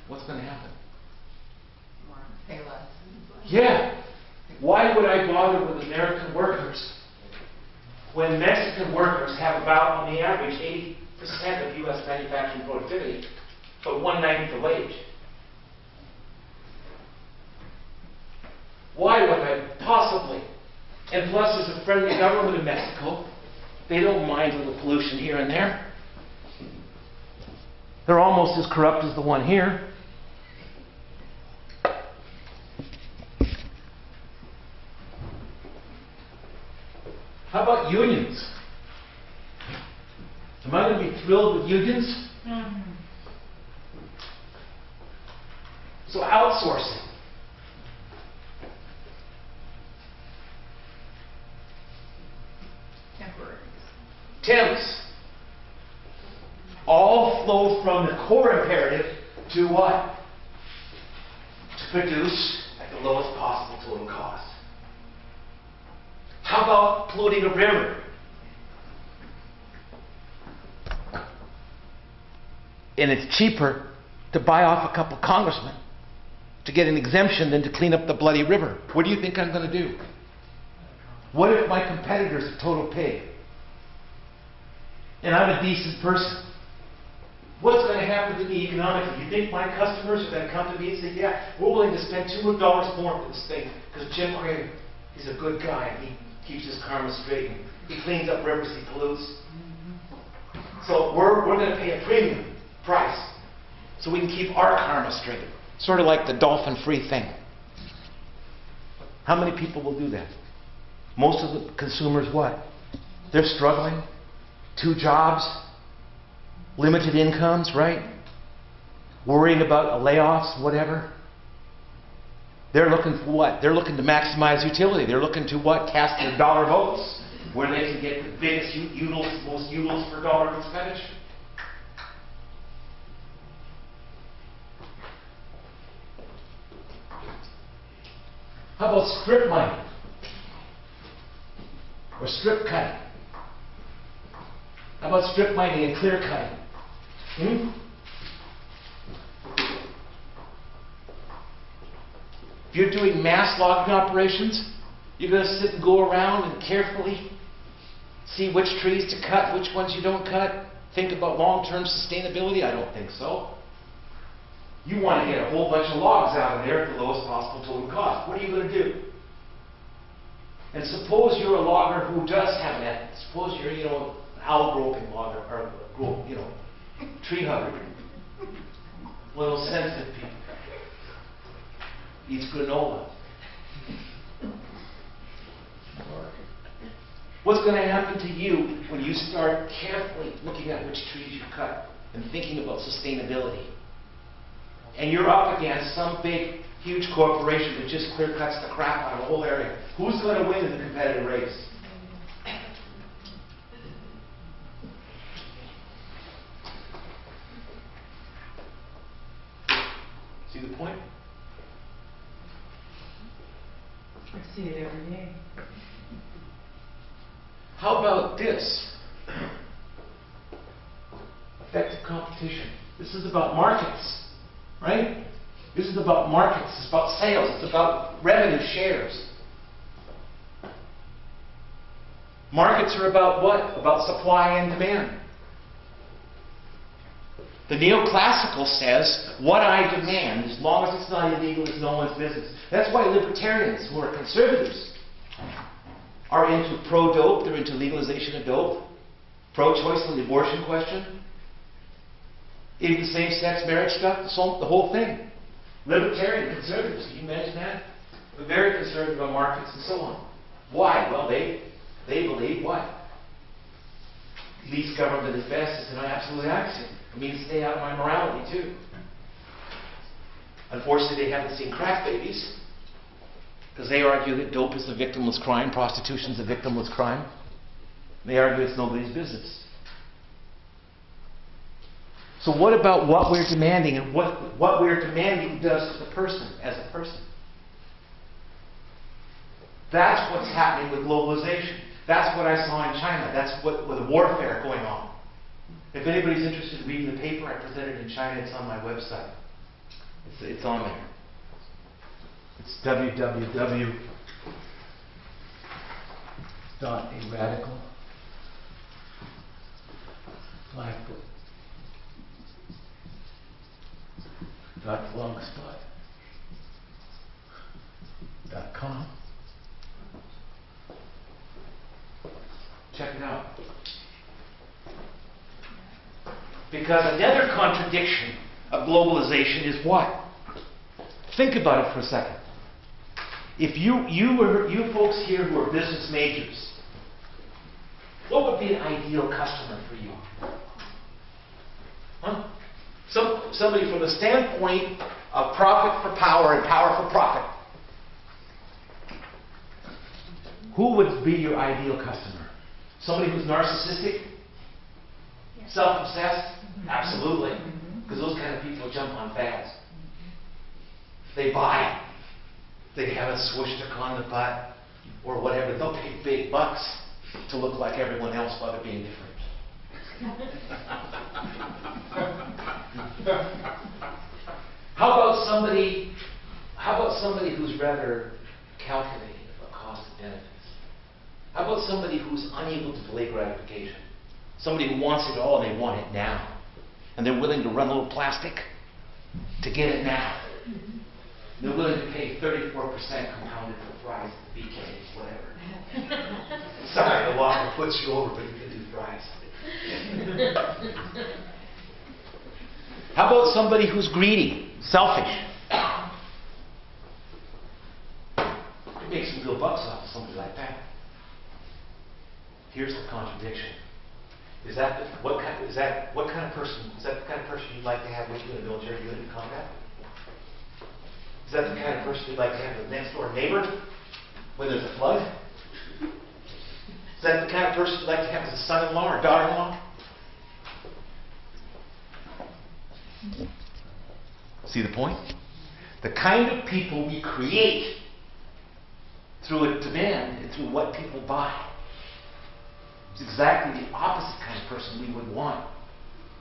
What's going to happen? Pay less. Yeah. Why would I bother with American workers when Mexican workers have about, on the average, 80% of U.S. manufacturing productivity, but 1/90 the wage? Why would I possibly? And plus, there's a friendly government in Mexico. They don't mind a little pollution here and there. They're almost as corrupt as the one here. How about unions? Am I going to be thrilled with unions? Mm-hmm. So outsourcing. Temps. All flow from the core imperative to what? To produce at the lowest possible total cost. How about polluting a river? And it's cheaper to buy off a couple congressmen to get an exemption than to clean up the bloody river. What do you think I'm going to do? What if my competitor's a total pig? And I'm a decent person? What's going to happen to me economically? You think my customers are going to come to me and say, yeah, we're willing to spend $200 more for this thing because Jim Craig, he's a good guy and he keeps his karma straight and he cleans up rivers, he pollutes. So we're going to pay a premium price so we can keep our karma straight. Sort of like the dolphin-free thing. How many people will do that? Most of the consumers, what? They're struggling. 2 jobs, limited incomes, right? Worrying about layoffs, whatever. They're looking for what? They're looking to maximize utility. They're looking to what? Cast their dollar votes, where they can get the biggest most utils per dollar of expenditure. How about strip mining? Or strip cutting? How about strip mining and clear cutting? If you're doing mass logging operations, you're going to sit and go around and carefully see which trees to cut, which ones you don't cut. Think about long-term sustainability? I don't think so. You want to get a whole bunch of logs out of there at the lowest possible total cost. What are you going to do? And suppose you're a logger who does have an ethic. Suppose you're, outgrowing logger, or, tree hugger. Little sensitive people. eats granola. What's going to happen to you when you start carefully looking at which trees you cut and thinking about sustainability? And you're up against some big, huge corporation that just clear cuts the crap out of the whole area. Who's going to win in the competitive race? See the point? I see it every day. How about this? Effective competition. This is about markets, right? This is about markets. It's about sales. It's about revenue shares. Markets are about what? About supply and demand. The neoclassical says, what I demand, as long as it's not illegal, is no one's business. That's why libertarians, who are conservatives, are into pro-dope, they're into legalization of dope, pro-choice on the abortion question, even same-sex marriage stuff, the whole thing. Libertarian, conservatives, can you imagine that? They're very conservative on markets and so on. Why? Well, they believe what? Least government is best is an absolute axiom. It means stay out of my morality, too. Unfortunately, they haven't seen crack babies, because they argue that dope is a victimless crime, prostitution is a victimless crime. They argue it's nobody's business. So what about what we're demanding and what we're demanding does to the person as a person? That's what's happening with globalization. That's what I saw in China. That's what with the warfare going on. If anybody's interested in reading the paper I presented in China, it's on my website. It's on there. It's www.a radicalblackfoot.blogspot.com. Check it out. Because another contradiction of globalization is what? Think about it for a second. If you folks here who are business majors, what would be an ideal customer for you? Huh? Somebody from the standpoint of profit for power and power for profit. Who would be your ideal customer? Somebody who's narcissistic? Yes. Self-obsessed? Mm-hmm. Absolutely. Because those kind of people jump on fads. They buy. They have a swoosh on the butt or whatever. They'll pay big bucks to look like everyone else while they're being different. How about somebody who's rather calculating about cost and benefits? How about somebody who's unable to delay gratification? Somebody who wants it all and they want it now. And they're willing to run a little plastic to get it now. They're willing to pay 34% compounded for fries at the BK's, whatever. Sorry, the law puts you over, but you can do fries. How about somebody who's greedy, selfish? You make some real bucks off of somebody like that. Here's the contradiction. Is that the kind of person you'd like to have with you in a military unit in combat? Is that the kind of person you'd like to have with a next door neighbor when there's a flood? Is that the kind of person you'd like to have as a son-in-law or daughter-in-law? See the point? The kind of people we create through a demand and through what people buy is exactly the opposite kind of person we would want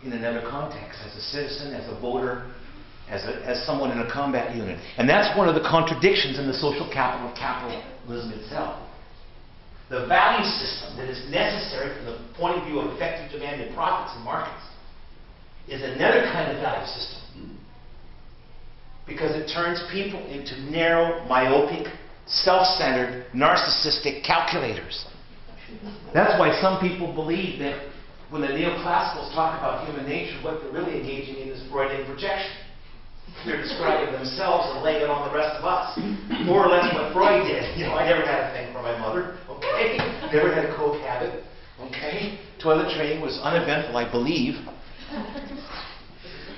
in another context, as a citizen, as a voter, as someone in a combat unit. And that's one of the contradictions in the social capital of capitalism itself. The value system that is necessary from the point of view of effective demand and profits in markets is another kind of value system. Because it turns people into narrow, myopic, self-centered, narcissistic calculators. That's why some people believe that when the neoclassicals talk about human nature, what they're really engaging in is Freudian projection. They're describing themselves and laying it on the rest of us. More or less what Freud did. You know, I never had a thing for my mother. Okay? Never had a coke habit. Okay? Toilet training was uneventful, I believe.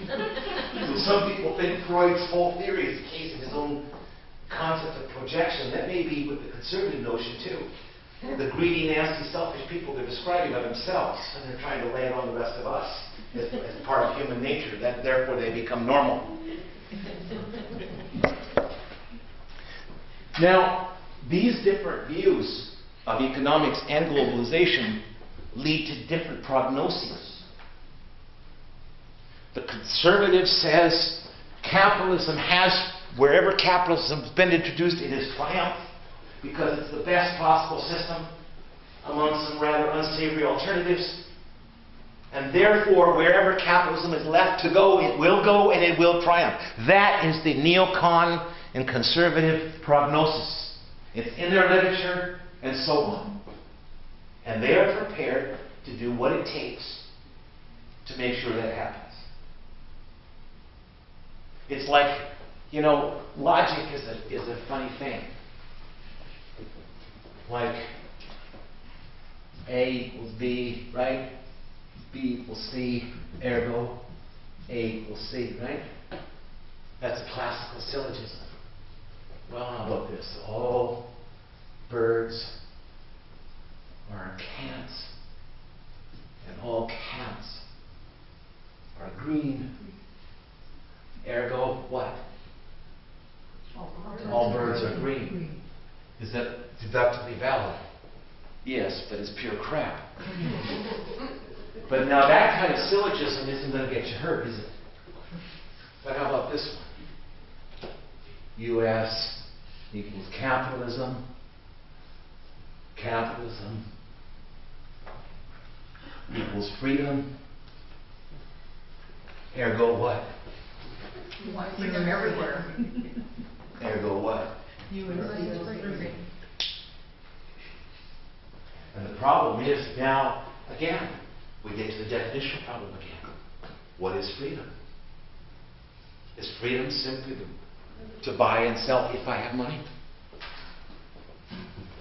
So some people think Freud's whole theory is the case of his own concept of projection. That may be with the conservative notion too. The greedy, nasty, selfish people they're describing of themselves, and they're trying to lay it on the rest of us as part of human nature. That therefore they become normal. Now, these different views of economics and globalization lead to different prognoses. The conservative says capitalism has, wherever capitalism has been introduced, it has triumphed because it's the best possible system among some rather unsavory alternatives. And therefore, wherever capitalism is left to go and it will triumph. That is the neocon and conservative prognosis. It's in their literature and so on. And they are prepared to do what it takes to make sure that happens. It's like, you know, logic is a funny thing. Like A equals B, right? B equals C, ergo A equals C, right? That's a classical syllogism. Well, how about this? All birds are cats, and all cats are green. Ergo, what? All birds are green. Is that deductively valid? Yes, but it's pure crap. But now that kind of syllogism isn't going to get you hurt, is it? But how about this one? US equals capitalism. Capitalism equals freedom. Ergo what? Freedom everywhere. Ergo what? And the problem is now, again, we get to the definition problem again. What is freedom? Is freedom simply to buy and sell if I have money?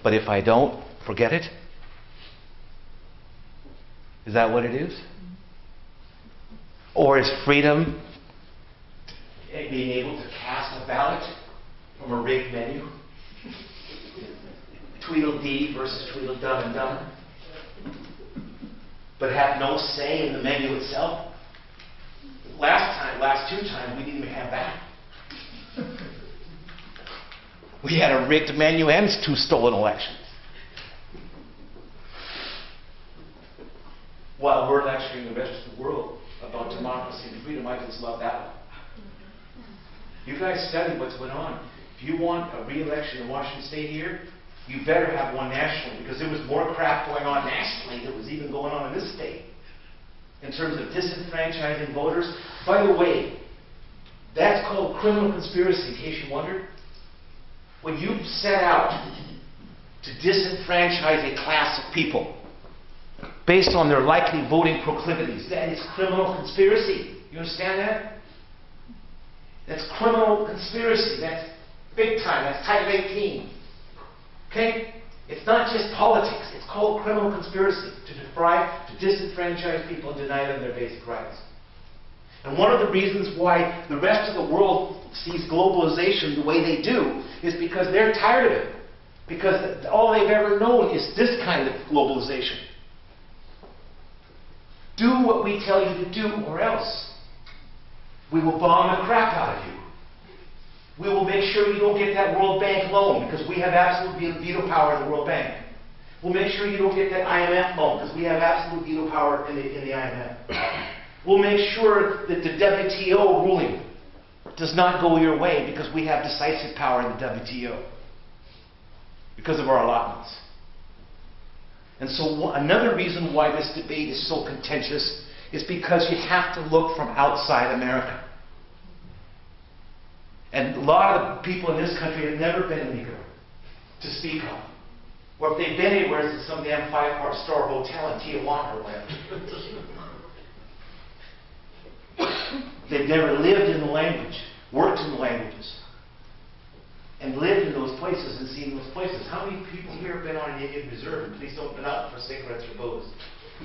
But if I don't, forget it? Is that what it is? Or is freedom being able to cast a ballot from a rigged menu? Tweedledee versus Tweedledum and Dumber? But have no say in the menu itself? Last two times, we didn't even have that. We had a rigged menu and 2 stolen elections. While we're lecturing the rest of the world about democracy and freedom, I just love that one. You guys study what's going on. If you want a re-election in Washington State here, you better have one nationally, because there was more crap going on nationally that was even going on in this state in terms of disenfranchising voters. By the way, that's called criminal conspiracy, in case you wondered. When you set out to disenfranchise a class of people based on their likely voting proclivities, that is criminal conspiracy. You understand that? That's criminal conspiracy. That's big time. That's Title 18. Okay? It's not just politics. It's called criminal conspiracy to deprive, to disenfranchise people and deny them their basic rights. And one of the reasons why the rest of the world sees globalization the way they do is because they're tired of it. Because all they've ever known is this kind of globalization. Do what we tell you to do, or else we will bomb the crap out of you. We will make sure you don't get that World Bank loan, because we have absolute veto power in the World Bank. We'll make sure you don't get that IMF loan, because we have absolute veto power in the IMF. We'll make sure that the WTO ruling does not go your way, because we have decisive power in the WTO because of our allotments. And so another reason why this debate is so contentious is because you have to look from outside America. And a lot of people in this country have never been anywhere to speak of. Or if they've been anywhere, it's some damn 5-star hotel in Tijuana or whatever. They've never lived in the language worked in languages, and lived in those places and seen those places. How many people here have been on an Indian reserve? And please don't open up for cigarettes or booze.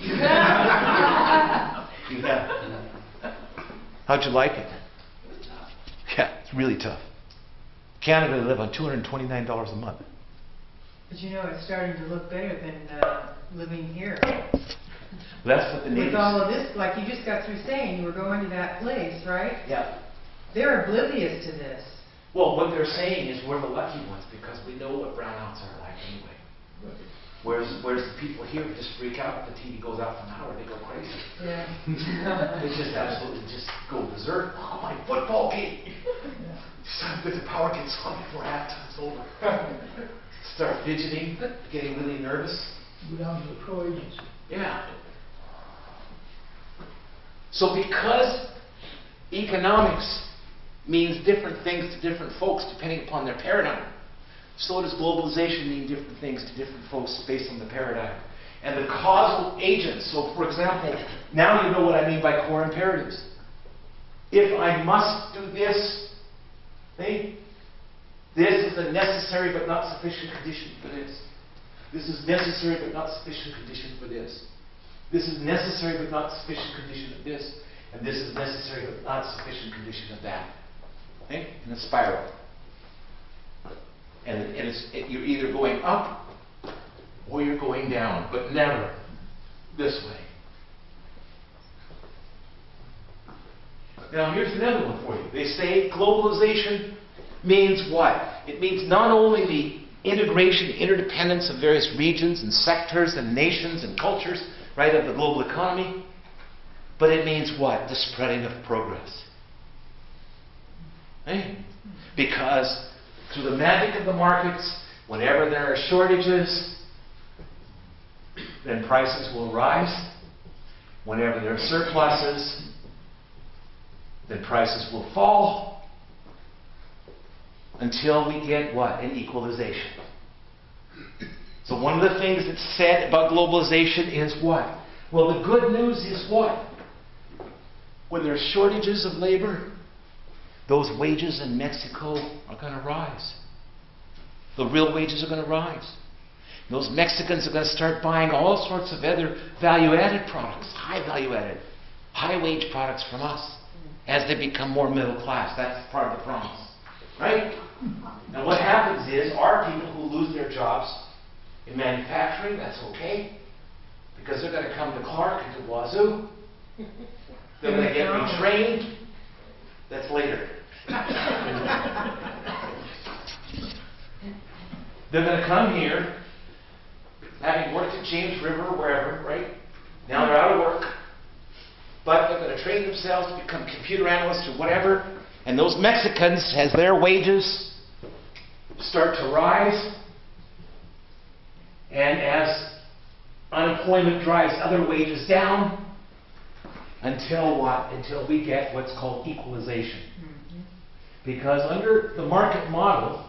You have. How'd you like it? Yeah, it's really tough. Canada, they live on $229 a month. But you know, it's starting to look better than living here. That's what the natives... With all of this, like you just got through saying, you were going to that place, right? Yeah. They're oblivious to this. Well, what they're saying is we're the lucky ones because we know what brownouts are like anyway. Whereas the people here just freak out if the TV goes out for an hour, they go crazy. Yeah. They just absolutely just go berserk. Oh, my football game! But the power gets on before halftime's over. Start fidgeting, getting really nervous. Go down to the Pro Agency. Yeah. So because economics means different things to different folks depending upon their paradigm, so does globalization mean different things to different folks based on the paradigm. And the causal agents, so for example, now you know what I mean by core imperatives. If I must do this thing, this is a necessary but not sufficient condition for this. This is necessary but not sufficient condition for this. This is necessary but not sufficient condition of this. And this is necessary but not sufficient condition of that. Okay? In a spiral. And you're either going up or you're going down, but never this way. Now here's another one for you. They say globalization means what? It means not only the integration, interdependence of various regions and sectors and nations and cultures, right, of the global economy, but it means what? The spreading of progress. Right? Because through the magic of the markets, whenever there are shortages, then prices will rise. Whenever there are surpluses, then prices will fall. Until we get what? An equalization. So one of the things that's said about globalization is what? Well, the good news is what? When there are shortages of labor, those wages in Mexico are going to rise. The real wages are going to rise. Those Mexicans are going to start buying all sorts of other value-added products, high value-added, high-wage products from us as they become more middle class. That's part of the promise. Right? Now what happens is our people who lose their jobs in manufacturing, that's okay, because they're going to come to Clark and to Wazoo. They're going to get retrained. That's later. They're going to come here, having worked at James River or wherever, right? Now they're out of work. But they're going to train themselves to become computer analysts or whatever. And those Mexicans, as their wages start to rise, and as unemployment drives other wages down, until what? Until we get what's called equalization. Because under the market model,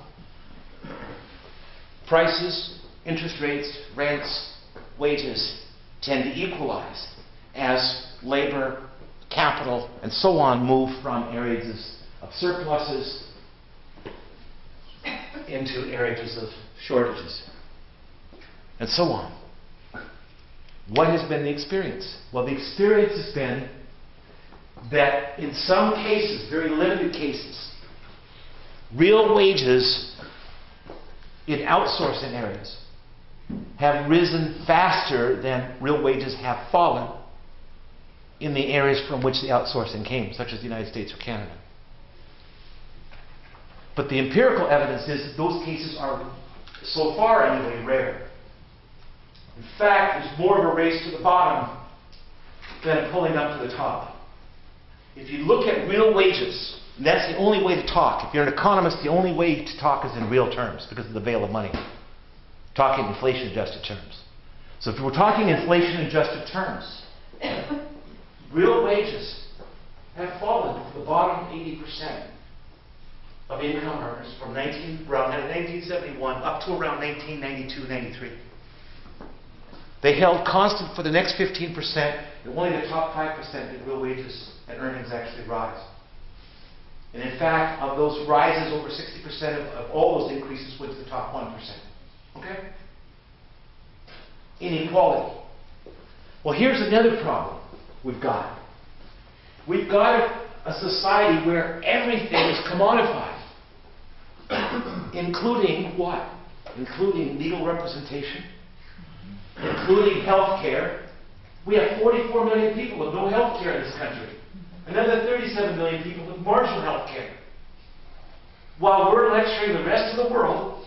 prices, interest rates, rents, wages tend to equalize as labor, capital, and so on move from areas of surpluses into areas of shortages, and so on. What has been the experience? Well, the experience has been that in some cases, very limited cases, real wages in outsourcing areas have risen faster than real wages have fallen in the areas from which the outsourcing came, such as the United States or Canada. But the empirical evidence is that those cases are, so far anyway, rare. In fact, there's more of a race to the bottom than pulling up to the top. If you look at real wages, and that's the only way to talk. If you're an economist, the only way to talk is in real terms because of the veil of money. Talking inflation-adjusted terms. So if we're talking inflation-adjusted terms, real wages have fallen to the bottom 80% of income earners from around 1971 up to around 1992, 93. They held constant for the next 15%, and only the top 5% did real wages and earnings actually rise. And in fact, of those rises, over 60% of all those increases went to the top 1%. Okay? Inequality. Well, here's another problem we've got. We've got a society where everything is commodified, including what? Including legal representation, including health care. We have 44 million people with no health care in this country. Another 37 million people with marginal health care. While we're lecturing the rest of the world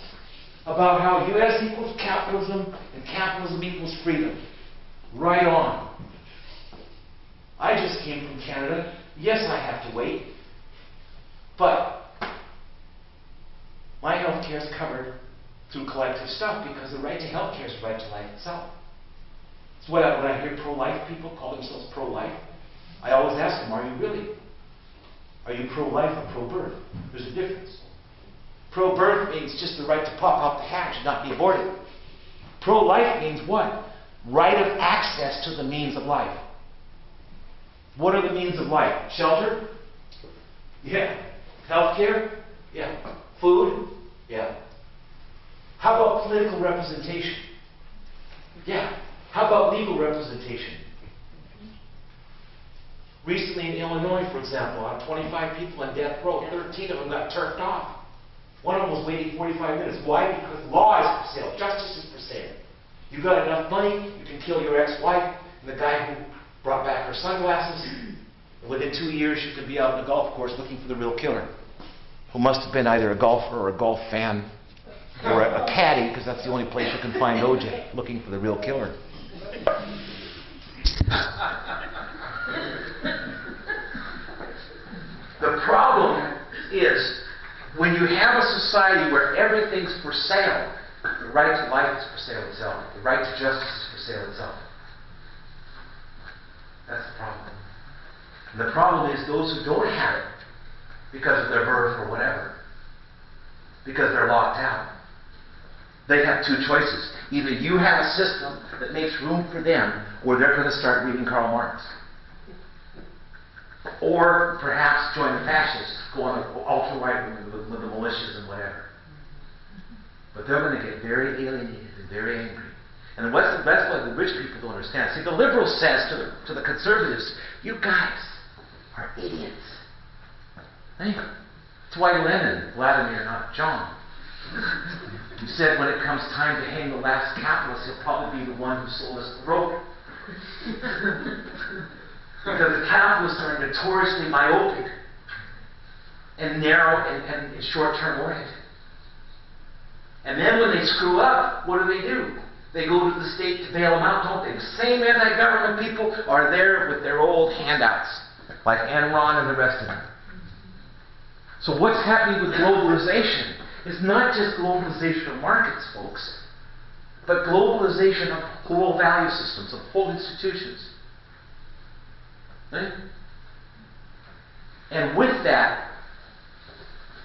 about how U.S. equals capitalism and capitalism equals freedom. Right on. I just came from Canada. Yes, I have to wait. But my health care is covered through collective stuff because the right to health care is the right to life itself. It's when I hear pro-life people call themselves pro-life, I always ask them, are you really? Are you pro-life or pro-birth? There's a difference. Pro-birth means just the right to pop out the hatch and not be aborted. Pro-life means what? Right of access to the means of life. What are the means of life? Shelter? Yeah. Healthcare? Yeah. Food? Yeah. How about political representation? Yeah. How about legal representation? Recently in Illinois, for example, out of 25 people on death row, 13 of them got turfed off. One of them was waiting 45 minutes. Why? Because law is for sale. Justice is for sale. You got enough money, you can kill your ex-wife and the guy who brought back her sunglasses. And within 2 years, you could be out on the golf course looking for the real killer, who must have been either a golfer or a golf fan or a caddy, because that's the only place you can find OJ, looking for the real killer. The problem is, when you have a society where everything's for sale, the right to life is for sale itself. The right to justice is for sale itself. That's the problem. And the problem is those who don't have it, because of their birth or whatever, because they're locked out, they have two choices. Either you have a system that makes room for them, or they're going to start reading Karl Marx. Or perhaps join the fascists, go on the ultra-right with the militias and whatever. But they're going to get very alienated and very angry. And that's what the rich people don't understand. See, the liberal says to the conservatives, you guys are idiots. Hey, that's why Lenin, Vladimir, not John, who said when it comes time to hang the last capitalist, he'll probably be the one who sold us the rope. Because the capitalists are notoriously myopic and narrow and short-term oriented. And then when they screw up, what do? They go to the state to bail them out, don't they? The same anti-government people are there with their old handouts, like Enron and the rest of them. So what's happening with globalization is not just globalization of markets, folks, but globalization of whole value systems, of whole institutions. Right? And with that,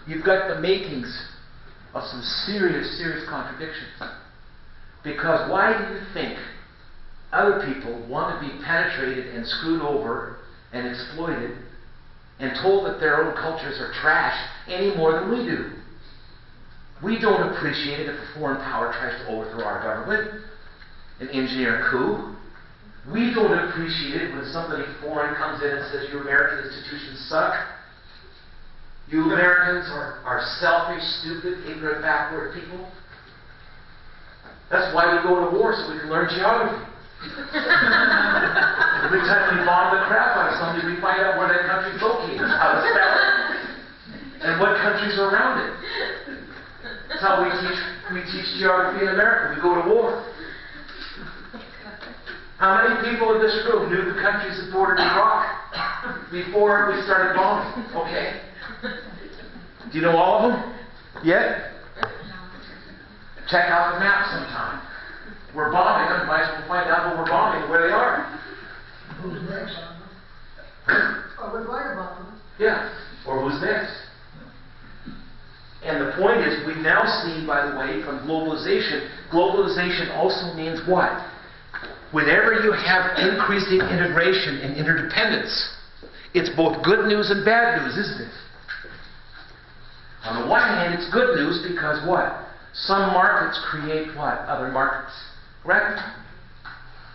you've got the makings of some serious, serious contradictions. Because why do you think other people want to be penetrated and screwed over and exploited and told that their own cultures are trash any more than we do? We don't appreciate it if a foreign power tries to overthrow our government and engineer a coup. We don't appreciate it when somebody foreign comes in and says, your American institutions suck. You Americans are selfish, stupid, ignorant, backward people. That's why we go to war, so we can learn geography. Every time we bomb the crap out of somebody, we find out where that country's located, how to spell it, and what countries are around it. That's how we teach geography in America. We go to war. How many people in this room knew the countries that bordered Iraq before we started bombing? Okay. Do you know all of them? Yet? Check out the map sometime. We're bombing them. Might as well find out who we're bombing, where they are. Who's next? Oh, we're right about them. Yeah. Or who's next? And the point is, we've now seen, by the way, from globalization, globalization also means what? Whenever you have increasing integration and interdependence, it's both good news and bad news, isn't it? On the one hand, it's good news because what? Some markets create what? Other markets. Correct?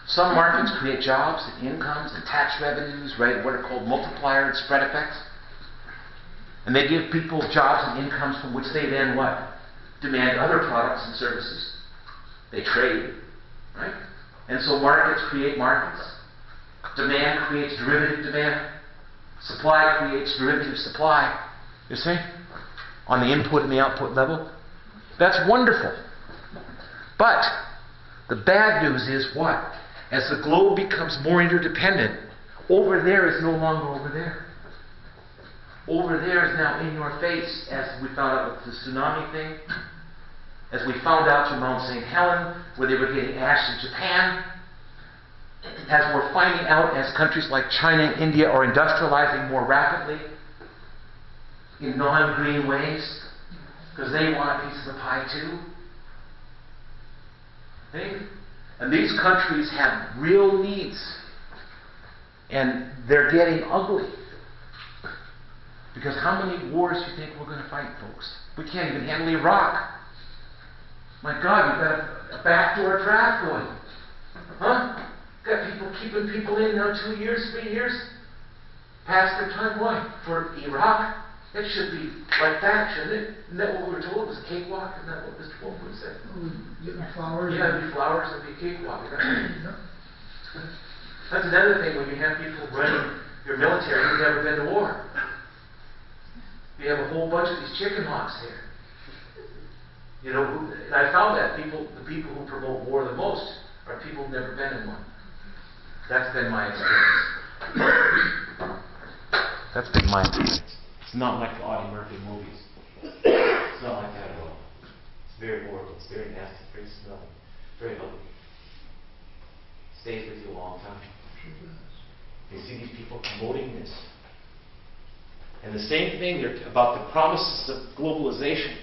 Some markets create jobs and incomes and tax revenues, right? What are called multiplier and spread effects. And they give people jobs and incomes from which they then what? Demand other products and services. They trade, right? And so markets create markets. Demand creates derivative demand. Supply creates derivative supply. You see? On the input and the output level. That's wonderful. But the bad news is what? As the globe becomes more interdependent, over there is no longer over there. Over there is now in your face, as we found out with the tsunami thing, as we found out through Mount St. Helens, where they were getting ash in Japan, as we're finding out as countries like China and India are industrializing more rapidly in non-green ways, because they want a piece of the pie too. Okay? And these countries have real needs, and they're getting ugly. Because how many wars do you think we're going to fight, folks? We can't even handle Iraq. My God, we've got a backdoor draft going. Huh? Got people keeping people in now 2 years, 3 years. Past their time. Why? For Iraq? It should be like that, shouldn't it? Isn't that what we were told? It was a cakewalk? Isn't that what Mr. Wolfwood said? Getting flowers. Yeah, it'd be flowers, it'd be a cakewalk. That's another thing when you have people running your military who've never been to war. You have a whole bunch of these chicken hawks here. You know, and I found that the people who promote war the most are people who've never been in one. That's been my experience. That's been my experience. It's not like the Audie Murphy movies. It's not like that at all. It's very horrible. It's very nasty, very smelly, very ugly. Stays with you a long time. You see these people promoting this. And the same thing about the promises of globalization.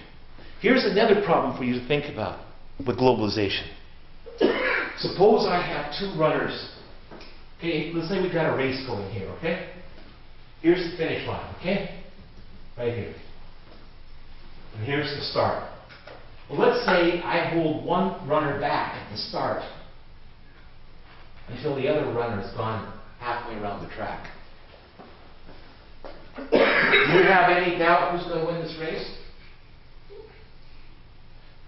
Here's another problem for you to think about with globalization. Suppose I have two runners. Okay, let's say we've got a race going here, okay? Here's the finish line, okay? Right here. And here's the start. Well, let's say I hold one runner back at the start until the other runner's gone halfway around the track. Do you have any doubt who's going to win this race?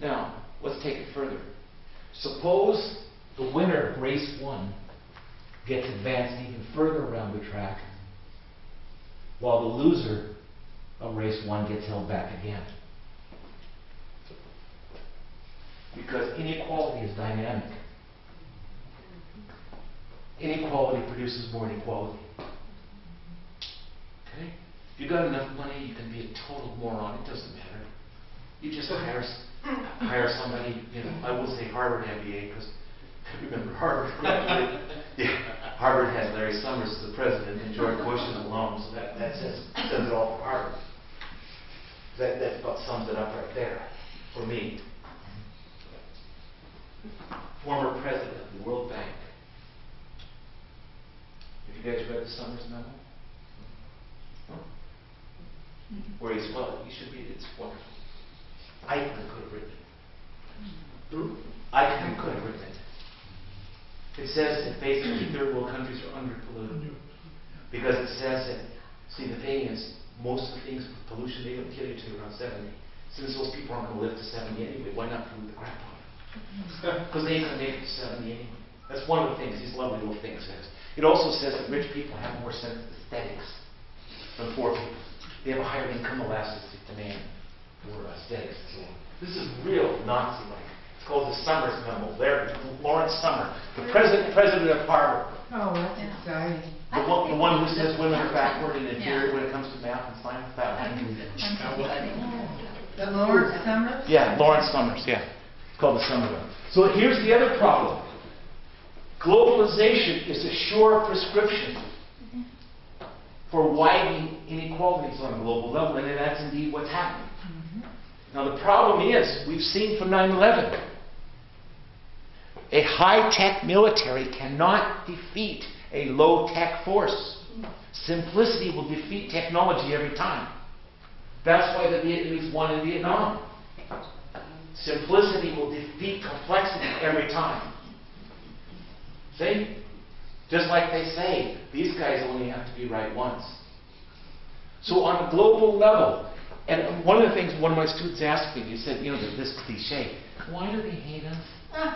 Now, let's take it further. Suppose the winner of race 1 gets advanced even further around the track, while the loser of race 1 gets held back again. Because inequality is dynamic. Inequality produces more inequality. Okay? If you got enough money, you can be a total moron. It doesn't matter. You just hire somebody, you know, I will say Harvard MBA, because remember Harvard graduated. Yeah, Harvard has Larry Summers as the president and George Bush as alum, so that says it all for Harvard. That about sums it up right there for me. Former president of the World Bank. Have you guys read the Summers memo? No? Where he's, well, you should read it, it's wonderful. Eichmann could have written it. Eichmann could have written it. It says that basically third world countries are underpolluted. Because it says that, see, the thing is, most of the things with pollution, they don't kill you till around 70. Since those people aren't going to live to 70 anyway, why not pollute the crap out of them? Because they ain't going to make it to 70 anyway. That's one of the things these lovely little things says. It also says that rich people have more sense of aesthetics than poor people. They have a higher income elastic demand for aesthetics and so on. This is real Nazi-like. It's called the Summers Memo. There, Lawrence Summers, the president of Harvard. Oh, that's exciting. The one who says women are backward and inferior when it comes to math and science. That one. The Lawrence Summers? Yeah, Lawrence Summers, yeah. It's called the Summers Memo. So here's the other problem. Globalization is a sure prescription for widening inequalities on a global level, and that's indeed what's happening. Now the problem is, we've seen from 9/11, a high-tech military cannot defeat a low-tech force. Simplicity will defeat technology every time. That's why the Vietnamese won in Vietnam. Simplicity will defeat complexity every time. See? Just like they say, these guys only have to be right once. So on a global level, and one of the things one of my students asked me, he said, you know, this cliche, why do they hate us? And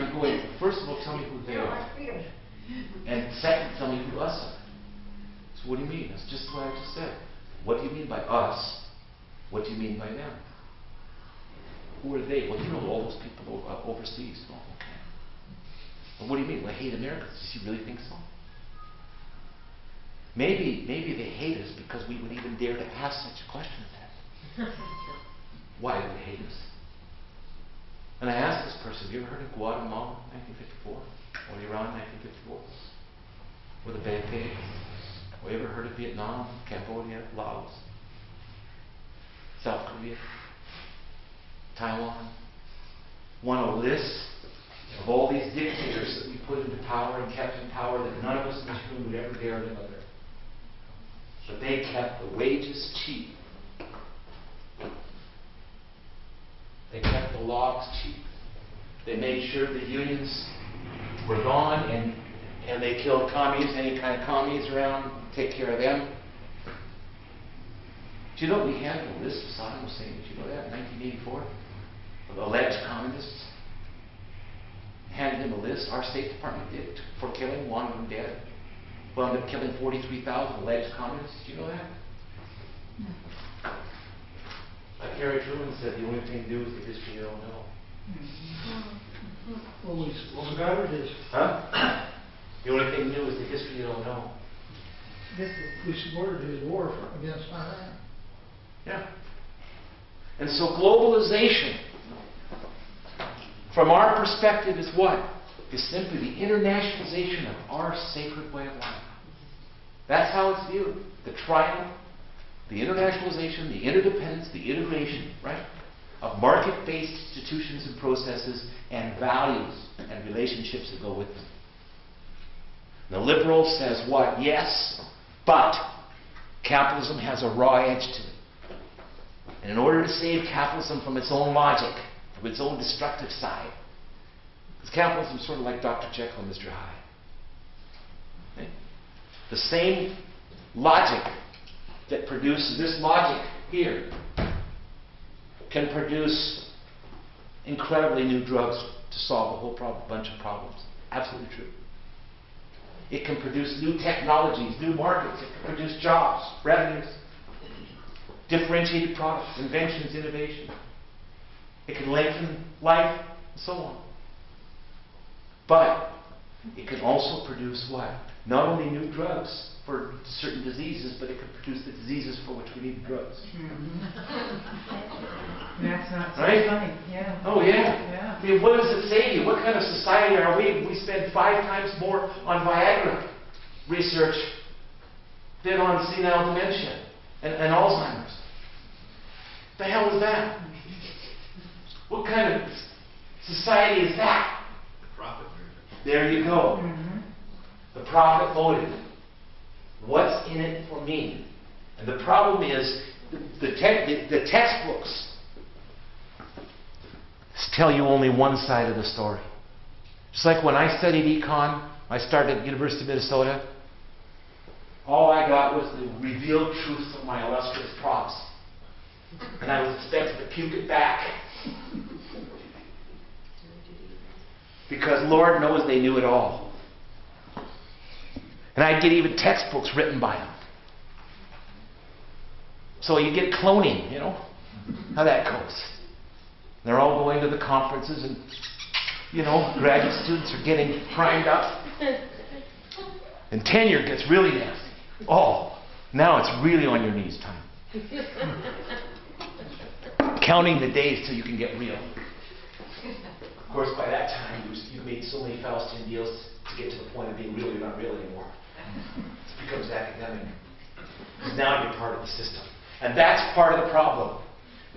I'm going, first of all, tell me who they are. And second, tell me who us are. So what do you mean? That's just what I just said. What do you mean by us? What do you mean by them? Who are they? Well, you know all those people overseas. Oh, okay. Well, what do you mean? Well, I hate Americans. Does he really think so? Maybe they hate us because we would even dare to ask such a question as that. Why do they hate us? And I asked this person, have you ever heard of Guatemala 1954? Or Iran 1954? Or the Bangkok? Or you ever heard of Vietnam, Cambodia, Laos, South Korea, Taiwan? Want a list of all these dictators that we put into power and kept in power that none of us in this room would ever dare to utter? But they kept the wages cheap. They kept the logs cheap. They made sure the unions were gone, and they killed commies, any kind of commies around, take care of them. Do you know we had a list of Saddam Hussein? Did you know that in 1984? Of alleged communists. Handed him a list. Our State Department did for killing, wanted them dead. Wound up killing 43,000 alleged communists. Did you know that? Like Harry Truman said, the only thing to do is the history you don't know. Well, we got it is. Huh? The only thing new is the history you don't know. We supported his war against Iran. Yeah. And so globalization, from our perspective, is what? Is simply the internationalization of our sacred way of life. That's how it's viewed. The triumph, the internationalization, the interdependence, the integration, right, of market-based institutions and processes and values and relationships that go with them. The liberal says what? Yes, but capitalism has a raw edge to it. And in order to save capitalism from its own logic, from its own destructive side, because capitalism is sort of like Dr. Jekyll and Mr. Hyde. Okay? The same logic that produces this logic here can produce incredibly new drugs to solve a whole bunch of problems. Absolutely true. It can produce new technologies, new markets. It can produce jobs, revenues, differentiated products, inventions, innovation. It can lengthen life, and so on. But it can also produce what? Not only new drugs for certain diseases, but it can produce the diseases for which we need the drugs. That's not so Right? funny. Yeah. Oh, yeah. Yeah. I mean, what does it say to you? What kind of society are we? We spend 5 times more on Viagra research than on senile dementia and Alzheimer's. The hell is that? What kind of society is that? Profit driven. There you go. The profit motive. What's in it for me? And the problem is the textbooks tell you only one side of the story. Just like when I studied econ, I started at the University of Minnesota, all I got was the revealed truths of my illustrious profs. And I was expected to puke it back. Because Lord knows they knew it all. And I'd get even textbooks written by them. So you get cloning, you know, how that goes. They're all going to the conferences and, you know, graduate students are getting primed up. And tenure gets really nasty. Oh, now it's really on your knees time. Counting the days till you can get real. Of course, by that time, you've made so many Faustian deals to get to the point of being real, you're not real anymore. It becomes academic. Because now you're part of the system. And that's part of the problem.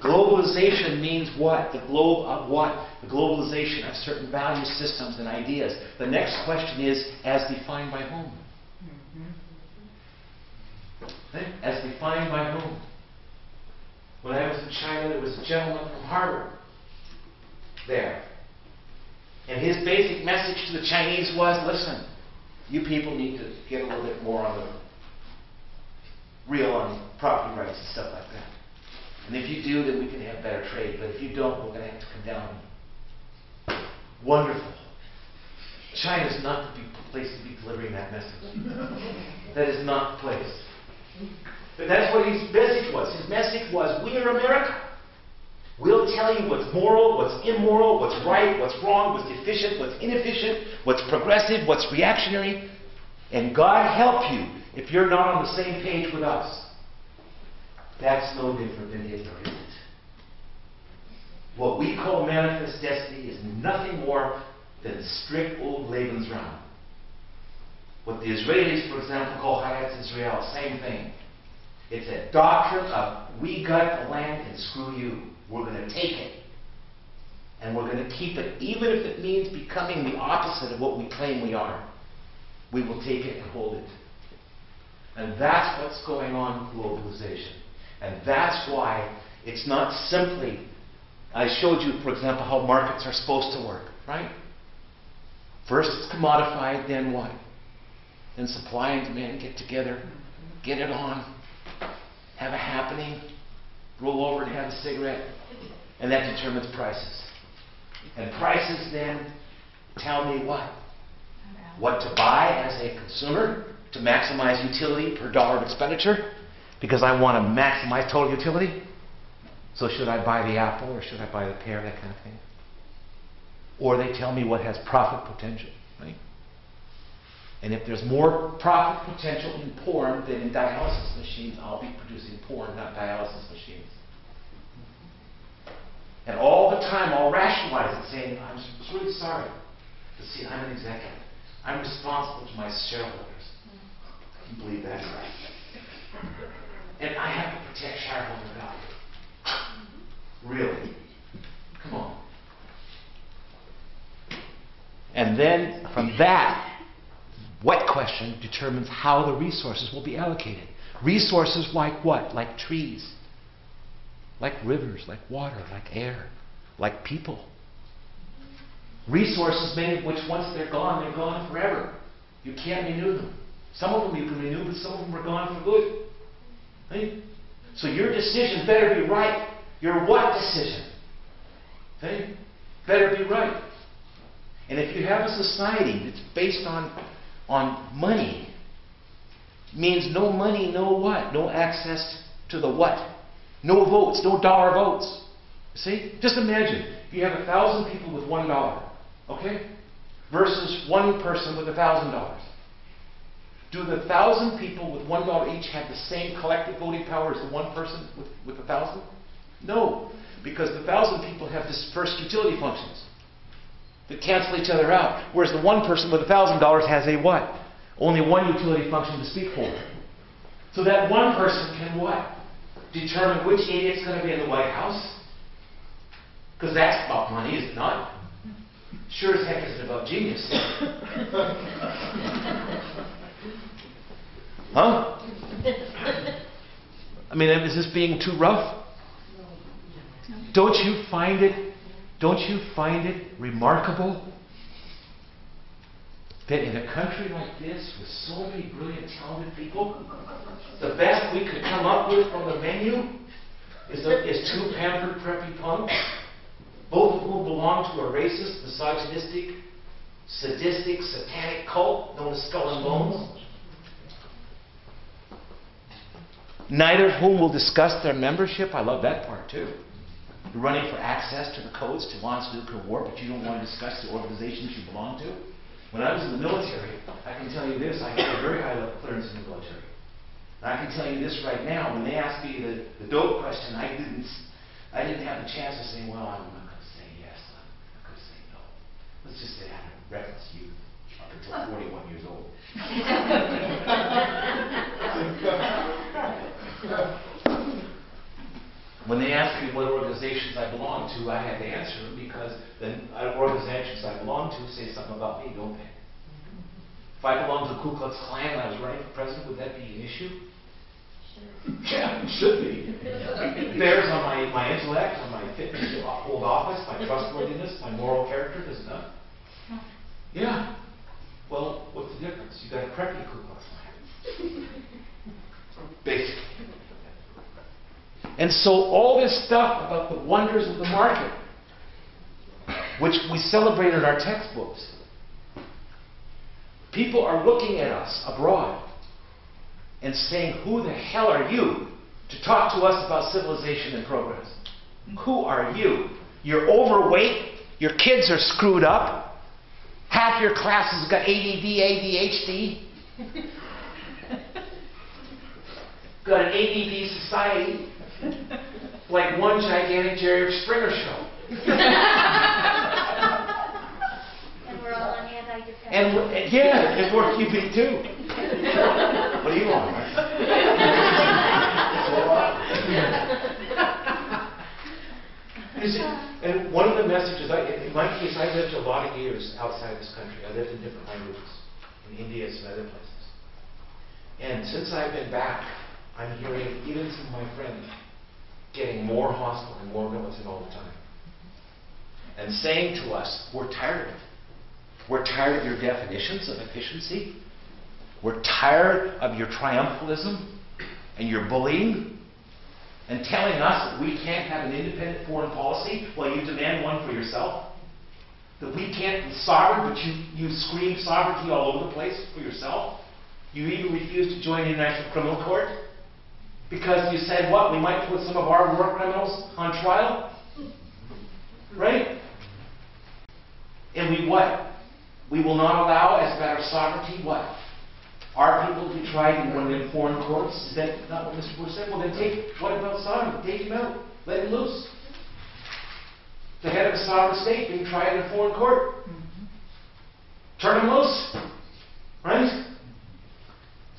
Globalization means what? The globe of what? The globalization of certain value systems and ideas. The next question is, as defined by whom? As defined by whom? When I was in China, there was a gentleman from Harvard there. And his basic message to the Chinese was, listen, you people need to get a little bit more on the real on property rights and stuff like that. And if you do, then we can have better trade. But if you don't, we're going to have to come down. Wonderful. China's not the place to be delivering that message. That is not the place. But that's what his message was. His message was, we are America. We'll tell you what's moral, what's immoral, what's right, what's wrong, what's efficient, what's inefficient, what's progressive, what's reactionary. And God help you if you're not on the same page with us. That's no different than Hitler, is it? What we call manifest destiny is nothing more than strict old Lebensraum. What the Israelis, for example, call Hayat Israel, same thing. It's a doctrine of we got the land and screw you. We're going to take it. And we're going to keep it, even if it means becoming the opposite of what we claim we are. We will take it and hold it. And that's what's going on with globalization. And that's why it's not simply, I showed you, for example, how markets are supposed to work, right? First it's commodified, then what? Then supply and demand get together, get it on, have a happening, roll over and have a cigarette, and that determines prices. And prices then tell me what? What to buy as a consumer to maximize utility per dollar of expenditure, because I want to maximize total utility. So should I buy the apple or should I buy the pear, that kind of thing? Or they tell me what has profit potential, right? And if there's more profit potential in porn than in dialysis machines, I'll be producing porn, not dialysis machines. And all the time I'll rationalize it, saying, I'm really sorry. But see, I'm an executive. I'm responsible to my shareholders. You believe that's right. And I have to protect shareholder value. Really. Come on. And then from that, what question determines how the resources will be allocated. Resources like what? Like trees, like rivers, like water, like air, like people. Resources, many of which once they're gone forever. You can't renew them. Some of them you can renew, but some of them are gone for good. Right? So your decision better be right. Your what decision? Okay? Better be right. And if you have a society that's based on money, means no money, no what? No access to the what? No votes, no dollar votes. See? Just imagine, if you have 1,000 people with $1, okay? Versus one person with $1,000. Do the 1,000 people with $1 each have the same collective voting power as the one person with 1,000? No, because the 1,000 people have dispersed utility functions that cancel each other out, whereas the one person with $1,000 has a what? Only one utility function to speak for. So that one person can what? Determine which idiot's going to be in the White House? Because that's about money, is it not? Sure as heck isn't about genius. Huh? I mean, is this being too rough? Don't you find it remarkable that in a country like this, with so many brilliant, talented people, the best we could come up with from the menu is two pampered, preppy punks, both of whom belong to a racist, misogynistic, sadistic, satanic cult known as Skull and Bones? Neither of whom will discuss their membership. I love that part too. You're running for access to the codes to launch nuclear war, but you don't want to discuss the organizations you belong to. When I was in the military, I can tell you this, I had a very high level clearance in the military. And I can tell you this right now, when they asked me the dope question, I didn't have the chance to say, well, I'm not going to say yes, I'm not going to say no. Let's just say I'm a reckless youth up until 41 years old. When they asked me what organizations I belong to, I had to answer them because the organizations I belong to say something about me, don't they? If I belonged to the Ku Klux Klan and I was running for president, would that be an issue? Yeah, it should be. It bears on my intellect, on my fitness to hold office, my trustworthiness, my moral character, does it not? Yeah. Well, what's the difference? You got a preppy cook last night. Basically. And so all this stuff about the wonders of the market, which we celebrate in our textbooks, people are looking at us abroad and saying, who the hell are you to talk to us about civilization and progress? Who are you? You're overweight, your kids are screwed up, half your class has got ADD, ADHD, got an ADD society, like one gigantic Jerry Springer show. And we're all on antidepressants. And yeah, and we're keeping too. What do you want, Mark? And one of the messages, in my case, I lived a lot of years outside this country. I lived in different languages, in India and some other places. And since I've been back, I'm hearing, even from my friends, getting more hostile and more militant all the time. And saying to us, we're tired of it. We're tired of your definitions of efficiency. We're tired of your triumphalism and your bullying and telling us that we can't have an independent foreign policy while you demand one for yourself. That we can't be sovereign, but you scream sovereignty all over the place for yourself. You even refuse to join the International Criminal Court because you said, what, we might put some of our war criminals on trial? Right? And we what? We will not allow, as a matter of sovereignty, what? Our people to be tried in one of them foreign courts? Is that not what Mr. Bush said? Well, then what about sovereignty? Take him out. Let him loose. The head of a sovereign state being tried in a foreign court. Turn him loose. Right?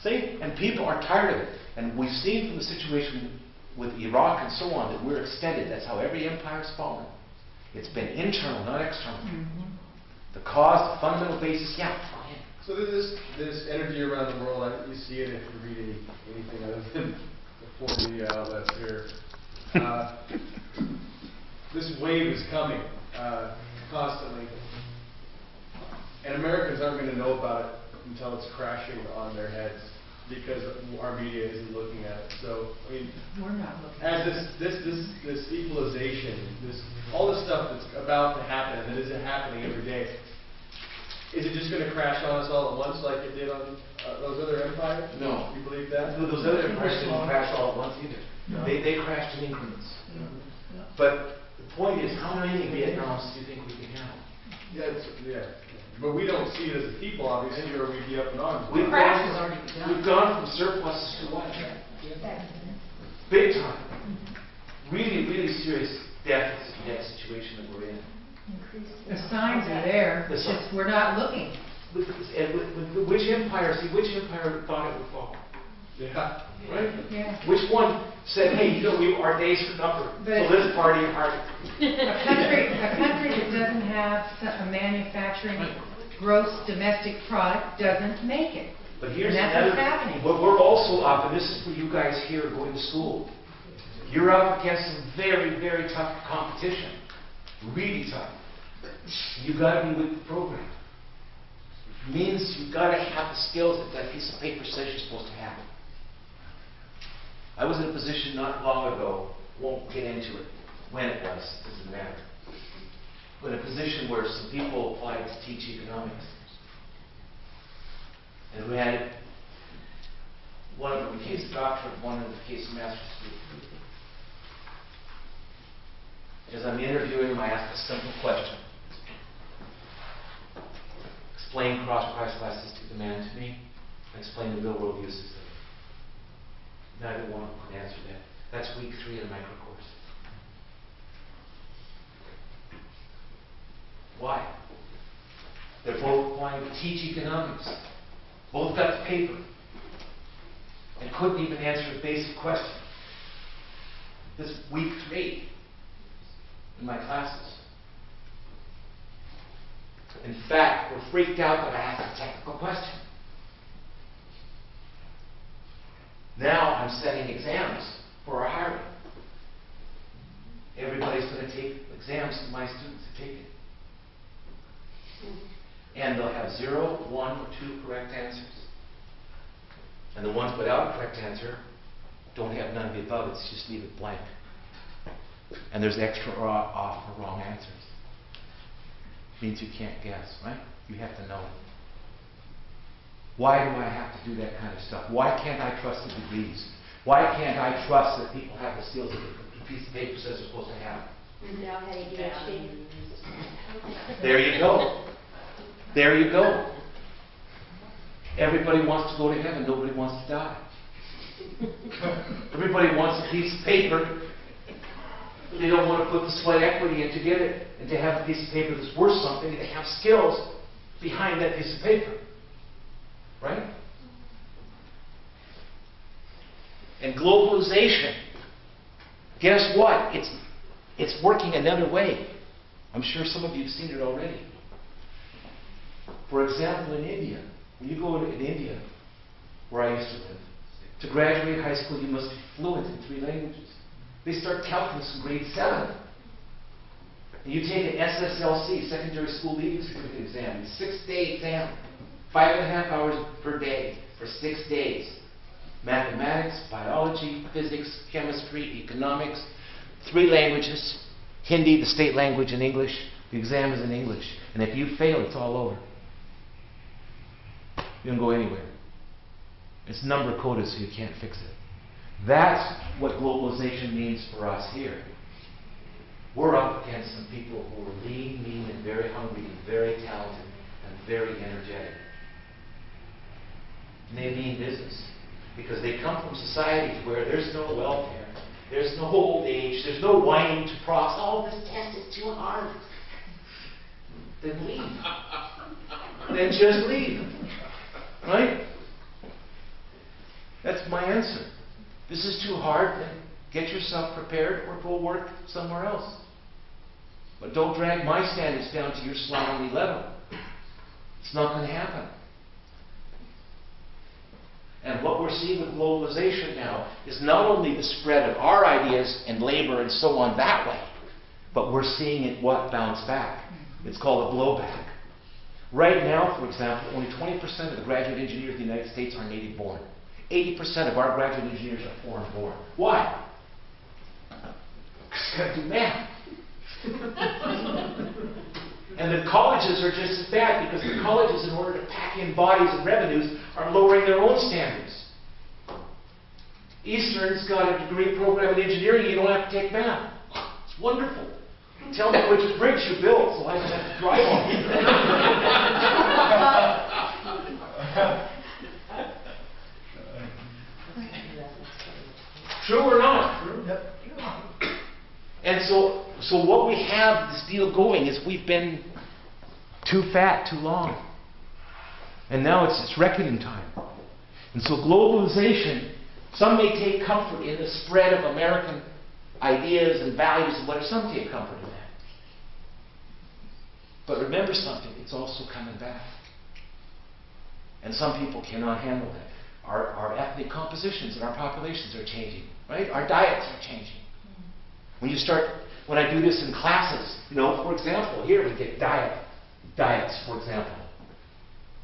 See? And people are tired of it. And we've seen from the situation with Iraq and so on that we're extended. That's how every empire has fallen. It's been internal, not external. The cause, the fundamental basis, yeah, fine. So this energy around the world, you see it if you read anything other than the 4 media outlets here. This wave is coming constantly. And Americans aren't going to know about it until it's crashing on their heads because our media isn't looking at it. So, I mean, We're not looking. as this equalization, all this stuff that's about to happen, and that isn't happening every day, is it just going to crash on us all at once like it did on those other empires? No. You believe that? Those other empires didn't crash all at once either. No. They crashed in increments. But the point is, how many Vietnams do you think we can handle? Yeah. But we don't see it as a people, obviously, or we'd be up in arms. We've gone from surpluses to what? Big time. Really, really serious deficit debt situation that we're in. The signs are there, The it's si- just we're not looking. Which empire thought it would fall? Yeah. Right? Yeah. Which one said, hey, our days are numbered, But- so this party hard. A country that doesn't have a manufacturing gross domestic product doesn't make it. But here's And that's another, what's happening. but we're also up, and this is for you guys here going to school. You're up against some very, very tough competition. Really tough. You've got to be with the program. It means you've got to have the skills that that piece of paper says you're supposed to have. I was in a position not long ago, won't get into it, when it was, doesn't matter, but a position where some people applied to teach economics. And we had one of them became a doctorate, one of them became a master's degree. As I'm interviewing him, I ask a simple question. Explain cross-price elasticity demand to me, and explain the real-world uses of it. Neither one could answer that. That's week 3 of the micro course. Why? They're both applying to teach economics. Both got the paper. And couldn't even answer a basic question. This is week 3 in my classes. In fact, we're freaked out that I asked a technical question. Now I'm setting exams for our hiring. Everybody's going to take exams to my students to take it. And they'll have 0, 1, or 2 correct answers. And the ones without a correct answer don't have none of the above. It's just leave it blank. And there's extra off or wrong answers. Means you can't guess, right? You have to know it. Why do I have to do that kind of stuff? Why can't I trust the degrees? Why can't I trust that people have the skills that the piece of paper says they're supposed to have? Now have ADHD. There you go. There you go. Everybody wants to go to heaven. Nobody wants to die. Everybody wants a piece of paper. They don't want to put the sweat equity in to get it. And to have a piece of paper that's worth something, and to have skills behind that piece of paper. Right? And globalization, guess what? It's working another way. I'm sure some of you have seen it already. For example, in India, when you go in India, where I used to live, to graduate high school you must be fluent in 3 languages. They start calculus in grade 7. And you take an SSLC, Secondary School Leaving Certificate exam. It's a 6-day exam, 5.5 hours per day for 6 days. Mathematics, biology, physics, chemistry, economics, 3 languages, Hindi, the state language, and English. The exam is in English. And if you fail, it's all over. You don't go anywhere. It's number coded, so you can't fix it. That's what globalization means for us here. We're up against some people who are lean, mean, and very hungry, and very talented, and very energetic. And they mean business. Because they come from societies where there's no welfare, there's no old age, there's no whining to profs. Oh, this test is too hard. Then leave. Then just leave. Right? That's my answer. This is too hard, then get yourself prepared or go work somewhere else. But don't drag my standards down to your slovenly level. It's not going to happen. And what we're seeing with globalization now is not only the spread of our ideas and labor and so on that way, but we're seeing it bounce back. It's called a blowback. Right now, for example, only 20% of the graduate engineers in the United States are native born. 80% of our graduate engineers are foreign born. Why? Because you got to do math. And the colleges are just as bad because the colleges, in order to pack in bodies and revenues, are lowering their own standards. Eastern's got a degree program in engineering, you don't have to take math. It's wonderful. Tell me which bridge you built so I don't have to drive on. True or not? True. Yep. And so what we have this deal going is we've been too fat too long. And now it's reckoning time. And so globalization, some may take comfort in the spread of American ideas and values and whatever. Some take comfort in that. But remember something, it's also coming back. And some people cannot handle that. Our ethnic compositions and our populations are changing, right? Our diets are changing. When I do this in classes, for example, here we get diets, for example.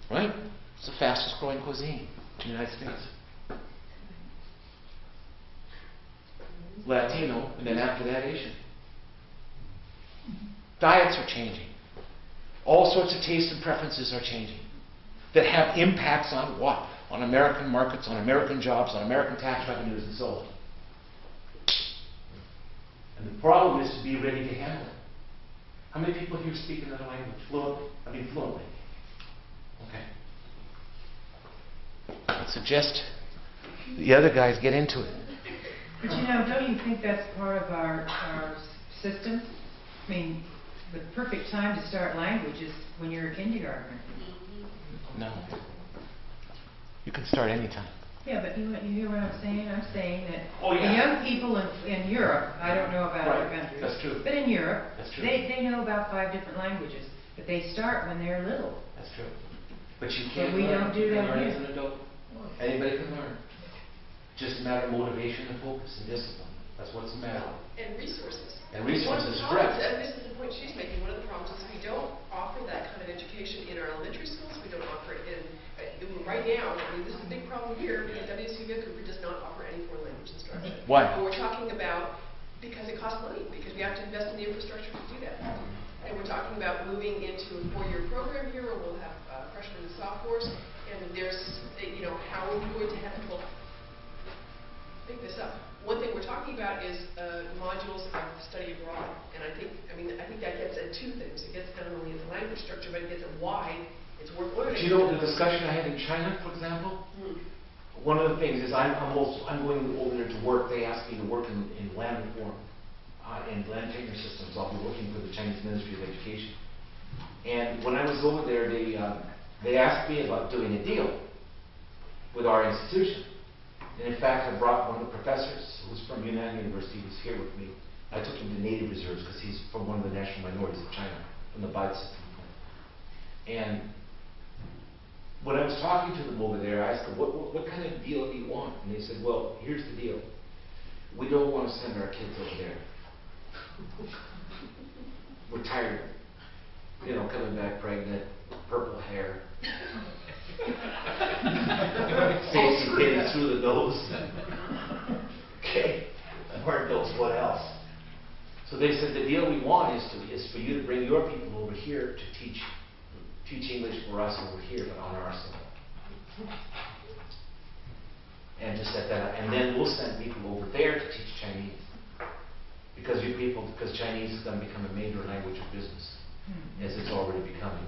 Right? It's the fastest growing cuisine in the United States. Latino, and then after that, Asian. Diets are changing. All sorts of tastes and preferences are changing that have impacts on what? On American markets, on American jobs, on American tax revenues, and so on. And the problem is to be ready to handle it. How many people here speak another language fluently? Okay. I suggest the other guys get into it. But don't you think that's part of our system? I mean, the perfect time to start language is when you're a kindergartner. No. You can start anytime. Yeah, but you hear what I'm saying? I'm saying that Oh, yeah. the young people in Europe, I don't know about other countries, That's true. but in Europe, That's true. they know about 5 different languages, but they start when they're little. That's true. But you can't we learn. don't do You can that learn here. as an adult. Anybody can learn. Just a matter of motivation and focus and discipline. That's what's the matter. And resources. And resources, One of the problems, correct. and this is the point she's making, one of the problems is we don't offer that kind of education in our elementary schools. We don't offer it in, right now, I mean, this is a big problem here because WSU Vancouver does not offer any foreign language instruction. Why? And we're talking about, because it costs money, because we have to invest in the infrastructure to do that. And we're talking about moving into a 4-year program here where we'll have freshmen and sophomores, and there's, how are we going to have people pick this up? One thing we're talking about is modules of study abroad, and I think that gets at two things. It gets not only at the language structure, but it gets at why it's worth learning. Do you know the discussion I had in China, for example? One of the things is I'm going over there to work. They asked me to work in land reform and land tenure systems. I'll be working for the Chinese Ministry of Education. And when I was over there, they asked me about doing a deal with our institution. And in fact, I brought one of the professors who was from Yunnan University, who was here with me. I took him to native reserves because he's from one of the national minorities of China, from the Baitse people. And when I was talking to them over there, I asked them, what kind of deal do you want? And they said, well, here's the deal. We don't want to send our kids over there. We're tired of, coming back pregnant, purple hair. Face is getting through the nose. Okay, Lord knows what else. So they said the deal we want is for you to bring your people over here to teach English for us over here, but on our side. And to set that up, and then we'll send people over there to teach Chinese, because Chinese is going to become a major language of business, as it's already becoming.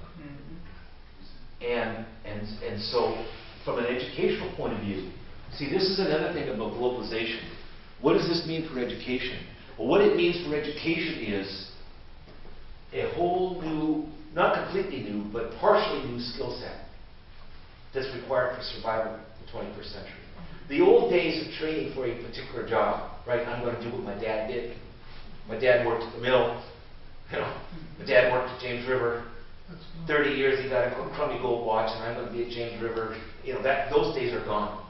And so, from an educational point of view, see, this is another thing about globalization. What does this mean for education? Well, what it means for education is a whole new, not completely new, but partially new skill set that's required for survival in the 21st century. The old days of training for a particular job, right? I'm going to do what my dad did. My dad worked at the mill. My dad worked at James River. 30 years he got a crummy gold watch, and I'm going to be at James River. Those days are gone.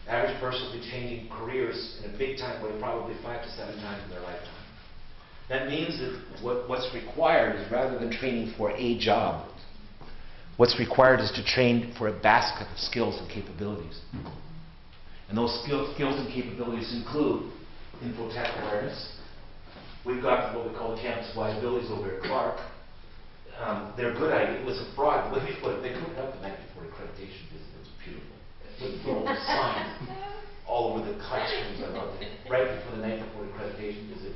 Average person will be changing careers in a big time way, probably 5 to 7 times in their lifetime. That means that what's required is, rather than training for a job, what's required is to train for a basket of skills and capabilities. And those skills and capabilities include infotech awareness. We've got what we call the campus-wide abilities over at Clark. They're good at it. It was a fraud. When they put it up the night before accreditation visit, it was beautiful. With little signs all over the classrooms. I loved it. Right before the night before accreditation visit.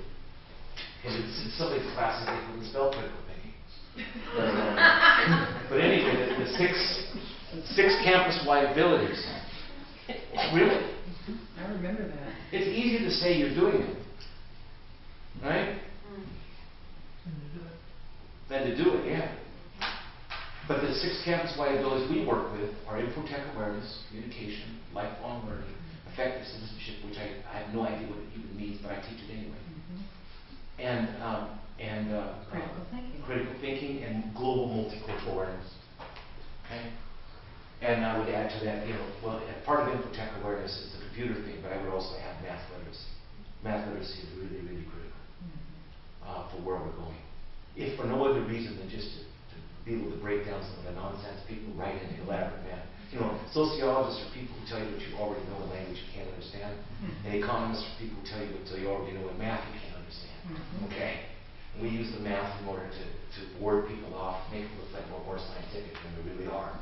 And in some of these classes, they couldn't spell critical thinking. But anyway, the six campus-wide abilities. Really? I remember that. It's easy to say you're doing it, right? Than to do it, yeah. But the 6 campus-wide abilities we work with are infotech awareness, communication, lifelong learning, effective citizenship, which I have no idea what it even means, but I teach it anyway. And critical thinking and global multicultural awareness. Okay? And I would add to that, part of infotech awareness is the computer thing, but I would also add math literacy. Math literacy is really, really critical for where we're going. If for no other reason than just to be able to break down some of the nonsense people write in the elaborate manner. Sociologists are people who tell you what you already know in language you can't understand. And economists are people who tell you what you already know in math you can't understand. Okay? And we use the math in order to ward people off, make them look like more scientific than they really are.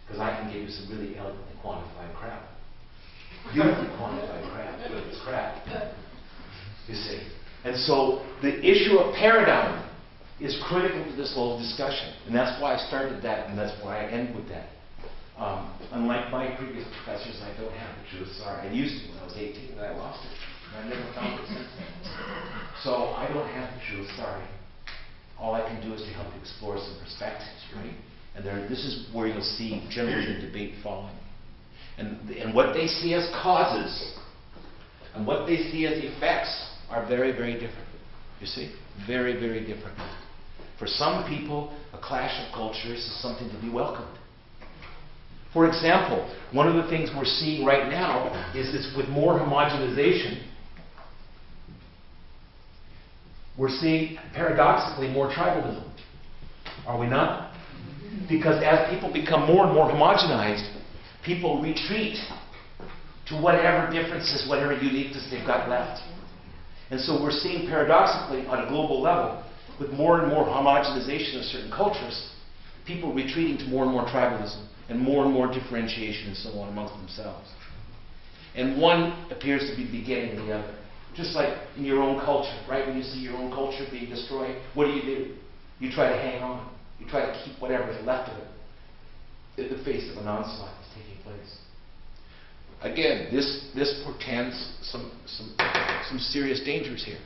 Because I can give you some really elegantly quantified crap. Beautifully quantified crap, but it's crap. You see? And so the issue of paradigm is critical to this whole discussion. And that's why I started that, and that's why I end with that. Unlike my previous professors, I don't have the truth. Sorry, I used to when I was 18, but I lost it. And I never found it since then. So I don't have the truth, sorry. All I can do is to help you explore some perspectives, right? And this is where you'll see generally the debate falling. And what they see as causes and what they see as effects are very, very different. You see? Very, very different. For some people, a clash of cultures is something to be welcomed. For example, one of the things we're seeing right now is this with more homogenization, we're seeing, paradoxically, more tribalism. Are we not? Because as people become more and more homogenized, people retreat to whatever differences, whatever uniqueness they've got left. And so we're seeing paradoxically on a global level, with more and more homogenization of certain cultures, people retreating to more and more tribalism and more differentiation and so on amongst themselves. And one appears to be begetting the other. Just like in your own culture, right? When you see your own culture being destroyed, what do? You try to hang on. You try to keep whatever's left of it in the face of an onslaught that's taking place. Again, this portends some serious dangers here.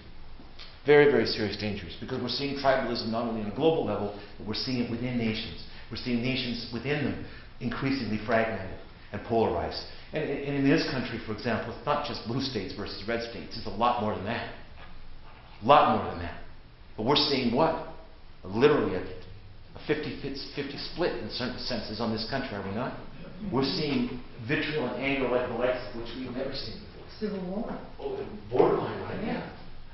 Very serious dangers, because we're seeing tribalism not only on a global level, but we're seeing it within nations. We're seeing nations within them increasingly fragmented and polarized. And in this country, for example, it's not just blue states versus red states. It's a lot more than that. A lot more than that. But we're seeing what? Literally a 50-50 split in certain senses on this country, are we not? We're seeing vitriol and anger like the likes of which we've never seen before. Civil war. Oh, borderline, right? Yeah.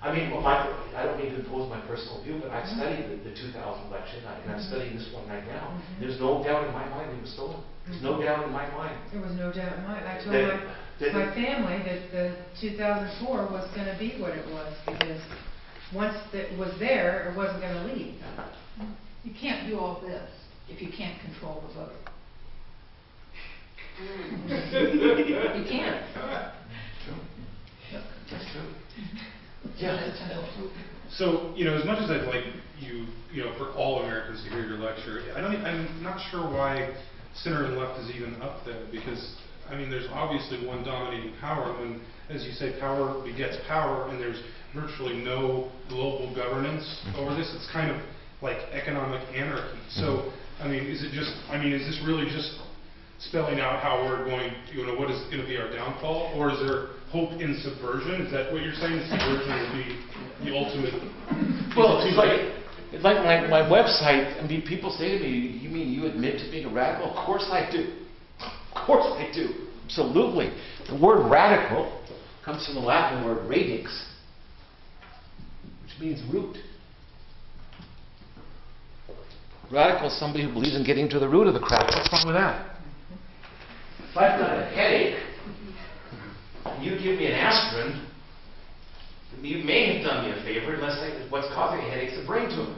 I mean, well, I don't mean to impose my personal view, but I've studied the 2000 election, and I'm studying this one right now. There's no doubt in my mind it was stolen. There's no doubt in my mind. There was no doubt in mine. I told my family that the 2004 was going to be what it was, because once it was there, it wasn't going to leave. You can't do all this if you can't control the vote. You can't. True. That's true. Yeah. So, as much as I'd like for all Americans to hear your lecture, I'm not sure why center and left is even up there, because, there's obviously one dominating power, and as you say, power begets power, and there's virtually no global governance over this. It's kind of like economic anarchy. So, is this really just spelling out how we're going, what is going to be our downfall, or is there hope in subversion? Is that what you're saying? Subversion will be the ultimate. Well, it's like my website. People say to me, "You mean you admit to being a radical?" Of course I do. Of course I do. Absolutely. The word radical comes from the Latin word radix, which means root. Radical is somebody who believes in getting to the root of the crap. What's wrong with that? If I've got a headache, and you give me an aspirin, you may have done me a favor, unless what's causing a headache is a brain tumor.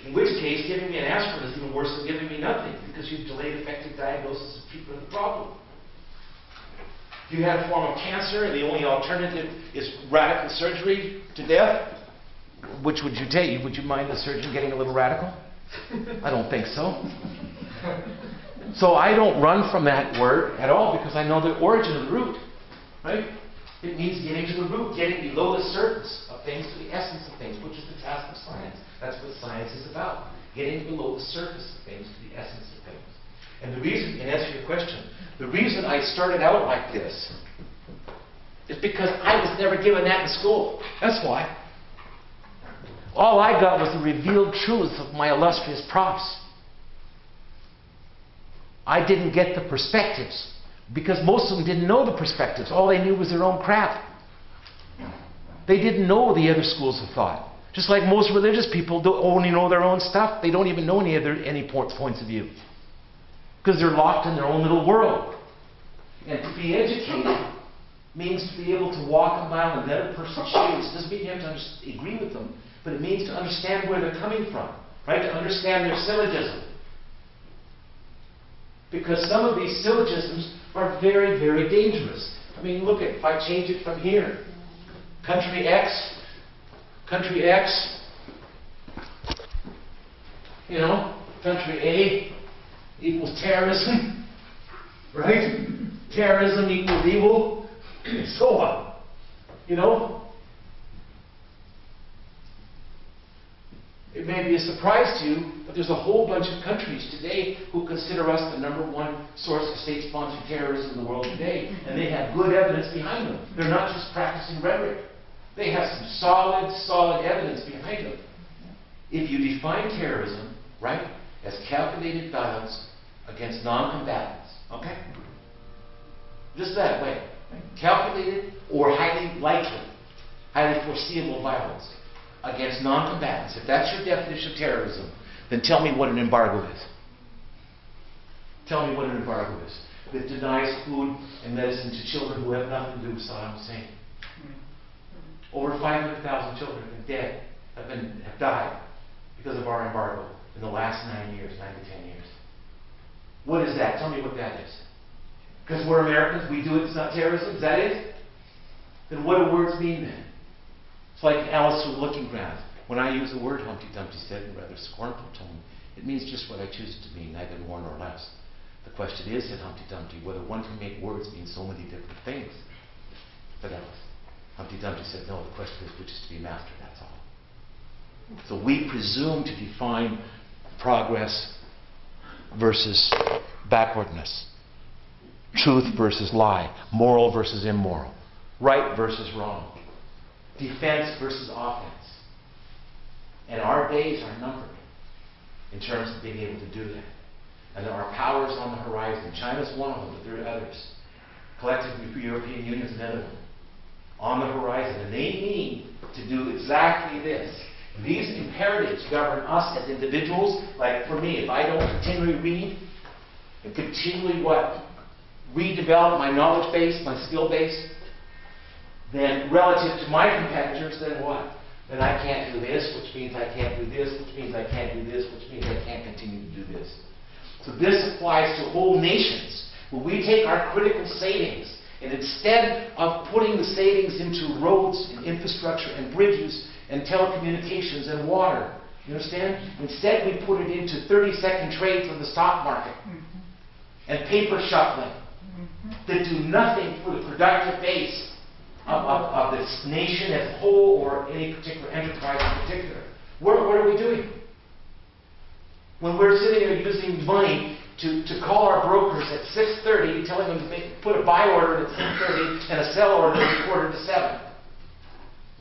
In which case, giving me an aspirin is even worse than giving me nothing, because you've delayed effective diagnosis of treatment of the problem. If you had a form of cancer and the only alternative is radical surgery to death, which would you take? Would you mind the surgeon getting a little radical? I don't think so. So I don't run from that word at all, because I know the origin of the root. Right? It means getting to the root, getting below the surface of things to the essence of things, which is the task of science. That's what science is about. Getting below the surface of things to the essence of things. And the reason, in answer to your question, the reason I started out like this is because I was never given that in school. That's why. All I got was the revealed truths of my illustrious profs. I didn't get the perspectives, because most of them didn't know the perspectives. All they knew was their own crap. They didn't know the other schools of thought. Just like most religious people only know their own stuff. They don't even know any points of view, because they're locked in their own little world. And to be educated means to be able to walk a mile in another person's shoes. It doesn't mean you have to agree with them, but it means to understand where they're coming from, right? To understand their syllogism. Because some of these syllogisms are very, very dangerous. Look at, if I change it from here, country X, country A equals terrorism, right? Terrorism equals evil, and so on. It may be a surprise to you, but there's a whole bunch of countries today who consider us the #1 source of state-sponsored terrorism in the world today, and they have good evidence behind them. They're not just practicing rhetoric. They have some solid evidence behind them. If you define terrorism, right, as calculated violence against non-combatants, Okay? Just that way. Calculated or highly likely, highly foreseeable violence against non-combatants. If that's your definition of terrorism, then tell me what an embargo is. Tell me what an embargo is. That denies food and medicine to children who have nothing to do with Saddam Hussein. Over 500,000 children have been dead, have died because of our embargo in the last 9 to 10 years. What is that? Tell me what that is. Because we're Americans, we do it, it's not terrorism, is that it? Then what do words mean then? It's like Alice through the Looking Glass. When I use the word Humpty Dumpty said in a rather scornful tone, it means just what I choose it to mean, neither more nor less. The question is, said Humpty Dumpty, whether one can make words mean so many different things. But Alice, Humpty Dumpty said, no, the question is which is to be mastered, that's all. So we presume to define progress versus backwardness, truth versus lie, moral versus immoral, right versus wrong, defense versus offense. And our days are numbered in terms of being able to do that. And there are powers on the horizon. China's one of them, but there are others. Collectively, the European Union is another one. On the horizon. And they need to do exactly this. And these imperatives govern us as individuals. Like for me, if I don't continually read and continually redevelop my knowledge base, my skill base, then relative to my competitors, then what? Then I can't do this, which means I can't do this, which means I can't do this, which means I can't continue to do this. So this applies to whole nations. When we take our critical savings, and instead of putting the savings into roads and infrastructure and bridges and telecommunications and water, you understand? Instead we put it into 30-second trades on the stock market and paper shuffling that do nothing for the productive base of this nation as a whole or any particular enterprise in particular. What are we doing? When we're sitting there using money to call our brokers at 6:30, telling them to put a buy order at 6:30 and a sell order at 6:45.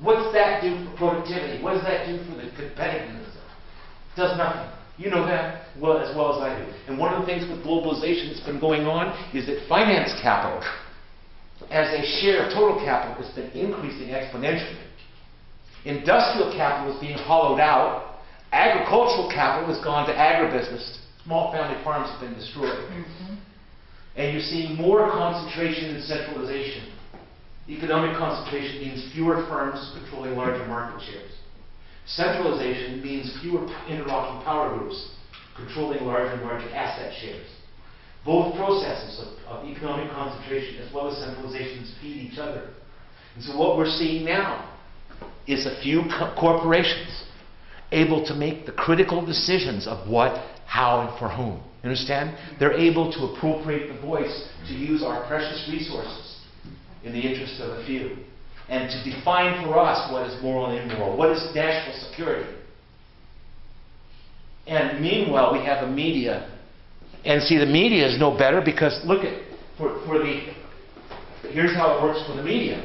What's that do for productivity? What does that do for the competitiveness? It does nothing. You know that as well as I do. And one of the things with globalization that's been going on is that finance capital, as a share of total capital, has been increasing exponentially. Industrial capital is being hollowed out. Agricultural capital has gone to agribusiness. Small family farms have been destroyed. And you're seeing more concentration and centralization. Economic concentration means fewer firms controlling larger market shares. Centralization means fewer interlocking power groups controlling larger and larger asset shares. Both processes of economic concentration as well as centralization feed each other. And so what we're seeing now is a few corporations able to make the critical decisions of what, how, and for whom. You understand? They're able to appropriate the voice to use our precious resources in the interest of a few. And to define for us what is moral and immoral. What is national security? And meanwhile, we have the media. And see, the media is no better because, look at, here's how it works for the media,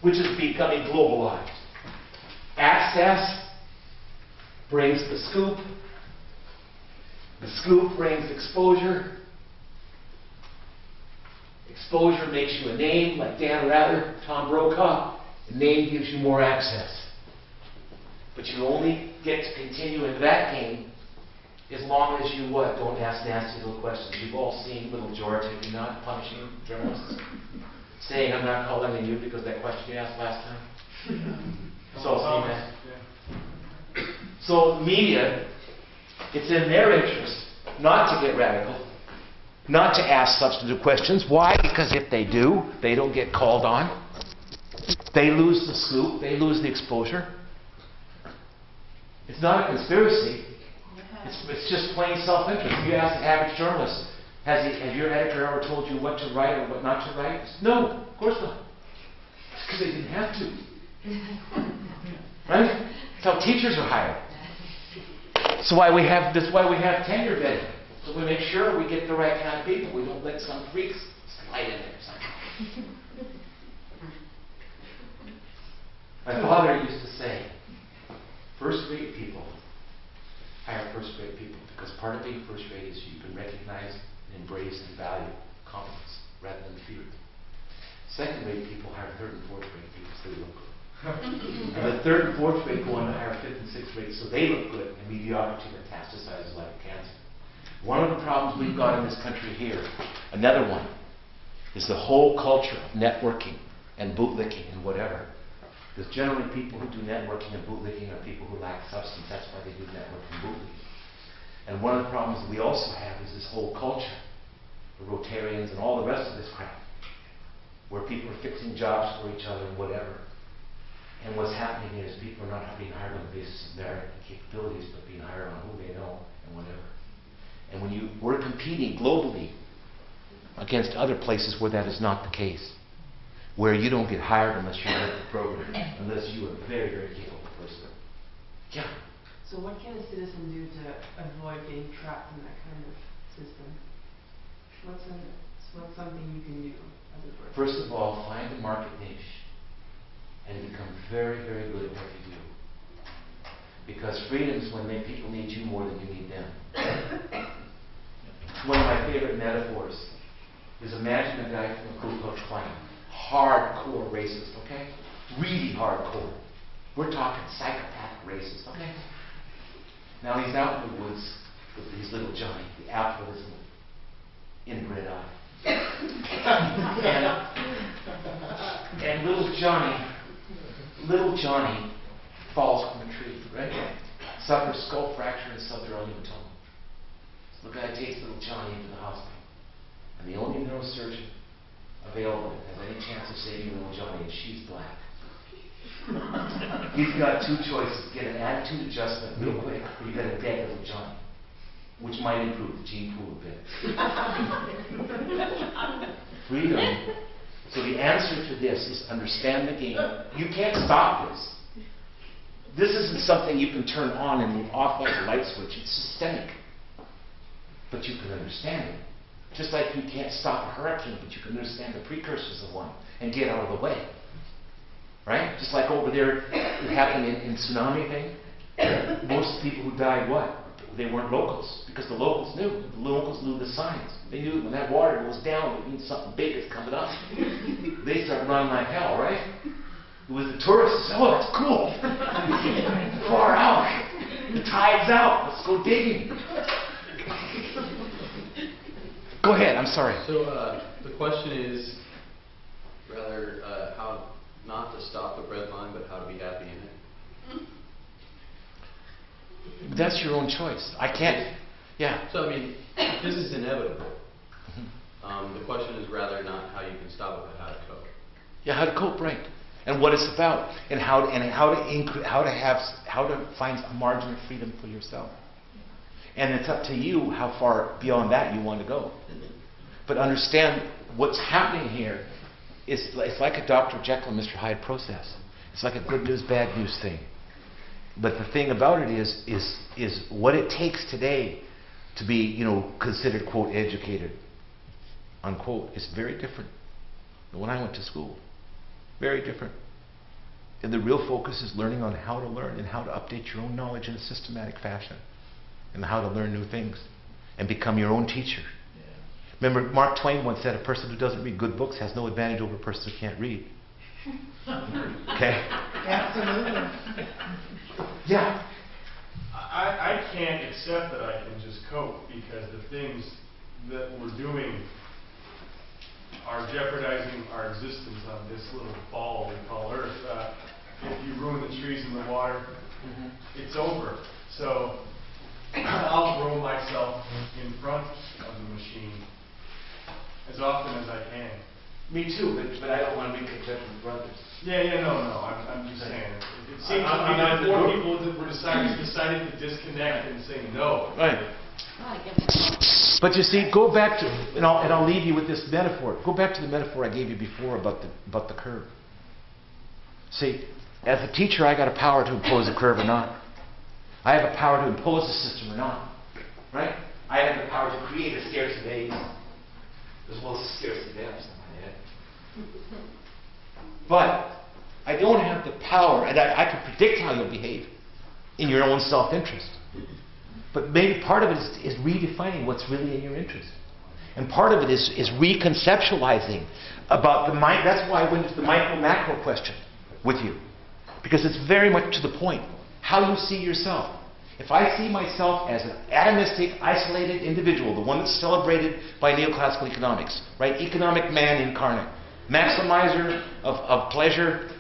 which is becoming globalized. Access brings the scoop. The scoop brings exposure. Exposure makes you a name, like Dan Rather, Tom Brokaw. The name gives you more access. But you only get to continue in that game as long as you what? Don't ask nasty little questions. You've all seen Little George, have you not, punishing journalists? Saying, I'm not calling on you because that question you asked last time. So media, it's in their interest not to get radical, not to ask substantive questions. Why? Because if they do, they don't get called on. They lose the scoop. They lose the exposure. It's not a conspiracy. It's just plain self-interest. If you ask an average journalist, has your editor ever told you what to write or what not to write? No, of course not. It's because they didn't have to. Right? That's how teachers are hired. That's why we have tenure vetting. So we make sure we get the right kind of people. We don't let some freaks slide in there. My father used to say, first-rate people hire first-rate people, because part of being first-rate is you can recognize and embrace and value competence rather than fear. Second-rate people hire third and fourth-rate people so they look good. And the third and fourth-rate go on to hire fifth and sixth-rate so they look good, and mediocrity metastasizes like cancer. One of the problems we've got in this country here, another one, is the whole culture of networking and bootlicking and whatever. Because generally people who do networking and bootlicking are people who lack substance. That's why they do networking and bootlicking. And one of the problems that we also have is this whole culture, the Rotarians and all the rest of this crap, where people are fixing jobs for each other and whatever. And what's happening is people are not being hired on the basis of merit and capabilities, but being hired on who they know and whatever. And when we're competing globally against other places where that is not the case, where you don't get hired unless you're in the program, unless you are a very, very capable person. Yeah. So what can a citizen do to avoid getting trapped in that kind of system? What's something you can do as a person? First of all, find a market niche and become very, very good at what you do. Because freedom is when people need you more than you need them. One of my favorite metaphors is imagine a guy from the Ku Klux Klan. Hardcore racist, okay? Really hardcore. We're talking psychopathic racist, okay? Now he's out in the woods with his little Johnny, the apple of his little inbred eye. and little Johnny falls from a tree, right? Suffers skull fracture and subdural hematoma. So the guy takes little Johnny into the hospital. And the only neurosurgeon available that has any chance of saving little Johnny, and she's black. He's got two choices: get an attitude adjustment real quick, or you got a dead little Johnny, which might improve the gene pool a bit. Freedom. So the answer to this is understand the game. You can't stop this. This isn't something you can turn on and off like a light switch. It's systemic. But you can understand it. Just like you can't stop a hurricane, but you can understand the precursors of one and get out of the way. Right? Just like over there, it happened in tsunami thing. Most people who died, what? They weren't locals, because the locals knew. The locals knew the signs. They knew when that water goes down, it means something big is coming up. They start running like hell, right? It was the tourists. Oh, that's cool. Far out. The tide's out. Let's go digging. Go ahead. I'm sorry. So the question is rather how not to stop the bread line, but how to be happy in it. That's your own choice. I can't. Yeah. So I mean, this is inevitable. The question is rather not how you can stop it, but how to cope. Yeah, how to cope, right? And what it's about, and how to find a margin of freedom for yourself. And it's up to you how far beyond that you want to go. But understand what's happening here is it's like a Dr. Jekyll and Mr. Hyde process. It's like a good news, bad news thing. But the thing about it is what it takes today to be, considered, quote, educated, unquote, is very different than when I went to school. Very different. And the real focus is learning on how to learn and how to update your own knowledge in a systematic fashion. And how to learn new things and become your own teacher. Yeah. Remember, Mark Twain once said, a person who doesn't read good books has no advantage over a person who can't read. Okay? Absolutely. Yeah. I can't accept that I can just cope because the things that we're doing are jeopardizing our existence on this little ball we call Earth. If you ruin the trees and the water, it's over. So I'll throw myself in front of the machine as often as I can. Me too, but I don't want to be content with brothers. No. I'm just saying. It seems to me that more people that were decided to disconnect and say no. Right. But you see, go back to, and I'll leave you with this metaphor. Go back to the metaphor I gave you before about the curve. See, as a teacher, I got a power to impose a curve or not. I have a power to impose a system or not. Right? I have the power to create a scarcity of A's as well as a scarcity of F's in my head. But I don't have the power, and I can predict how you'll behave in your own self-interest. But maybe part of it is redefining what's really in your interest. And part of it is reconceptualizing about the mind. That's why I went into the micro-macro question with you. Because it's very much to the point. How you see yourself. If I see myself as an atomistic, isolated individual, the one that's celebrated by neoclassical economics, right? Economic man incarnate. Maximizer of pleasure,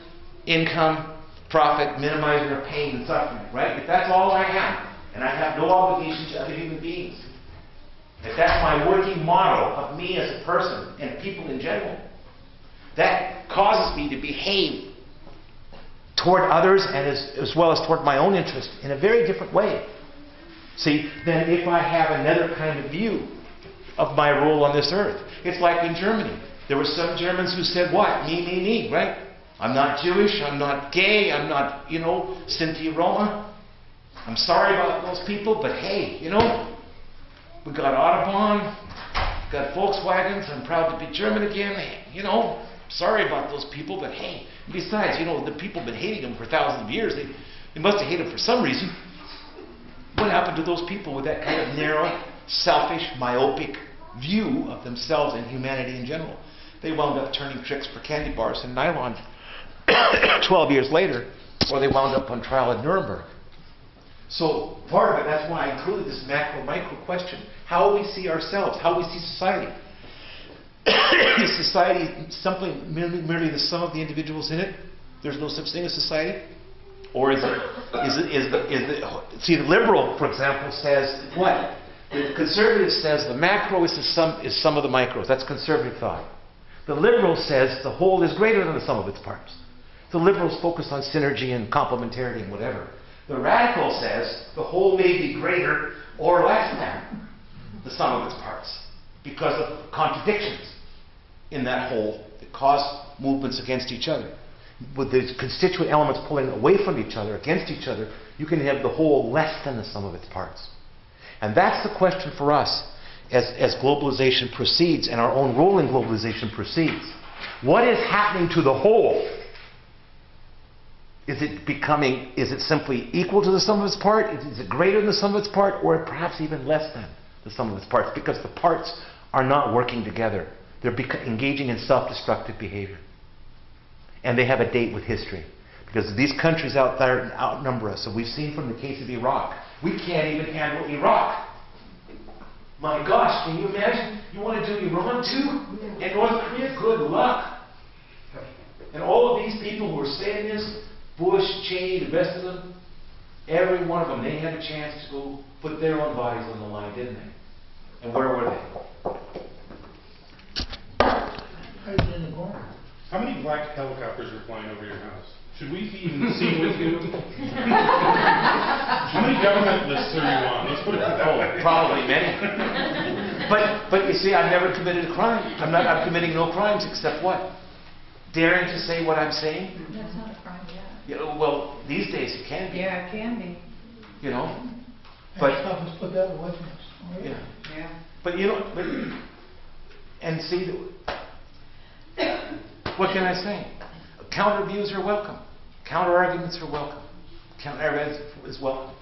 income, profit, minimizer of pain and suffering, right? If that's all I am, and I have no obligation to other human beings, if that's my working model of me as a person and people in general, that causes me to behave toward others and as well as toward my own interest in a very different way. See, than if I have another kind of view of my role on this earth. It's like in Germany. There were some Germans who said what? Me, right? I'm not Jewish, I'm not gay, I'm not, Sinti Roma. I'm sorry about those people, but hey, we got Autobahn, got Volkswagens, I'm proud to be German again, sorry about those people, but hey, besides, the people have been hating them for thousands of years. They must have hated them for some reason. What happened to those people with that kind of narrow, selfish, myopic view of themselves and humanity in general? They wound up turning tricks for candy bars and nylon 12 years later, or they wound up on trial at Nuremberg. So part of it, that's why I included this macro-micro question. How we see ourselves, how we see society. Is society simply merely the sum of the individuals in it? There's no such thing as society? Or is it see, the liberal, for example, says what? The conservative says the macro is sum of the micros. That's conservative thought. The liberal says the whole is greater than the sum of its parts. The liberals focus on synergy and complementarity and whatever. The radical says the whole may be greater or less than the sum of its parts because of contradictions in that whole that cause movements against each other. With the constituent elements pulling away from each other, against each other, you can have the whole less than the sum of its parts. And that's the question for us as globalization proceeds and our own role in globalization proceeds. What is happening to the whole? Is it simply equal to the sum of its part? Is it greater than the sum of its part? Or perhaps even less than the sum of its parts? Because the parts are not working together. They're engaging in self-destructive behavior. And they have a date with history. Because these countries out there outnumber us. So we've seen from the case of Iraq. We can't even handle Iraq. My gosh, can you imagine? You want to do Iran too? And North Korea? Good luck. And all of these people who are saying this, Bush, Cheney, the rest of them, every one of them, they had a chance to go put their own bodies on the line, didn't they? And where were they? How many black helicopters are flying over your house? Should we be even seen with you? How many government lists are you on? Let's put it that way. Probably many. But you see, I've never committed a crime. I'm committing no crimes except what? Daring to say what I'm saying? That's not a crime yet. Well, these days it can be. Yeah, it can be. But put that away from us. yeah. Yeah. But and see, what can I say? Counter views are welcome. Counter arguments are welcome. Counter evidence is welcome.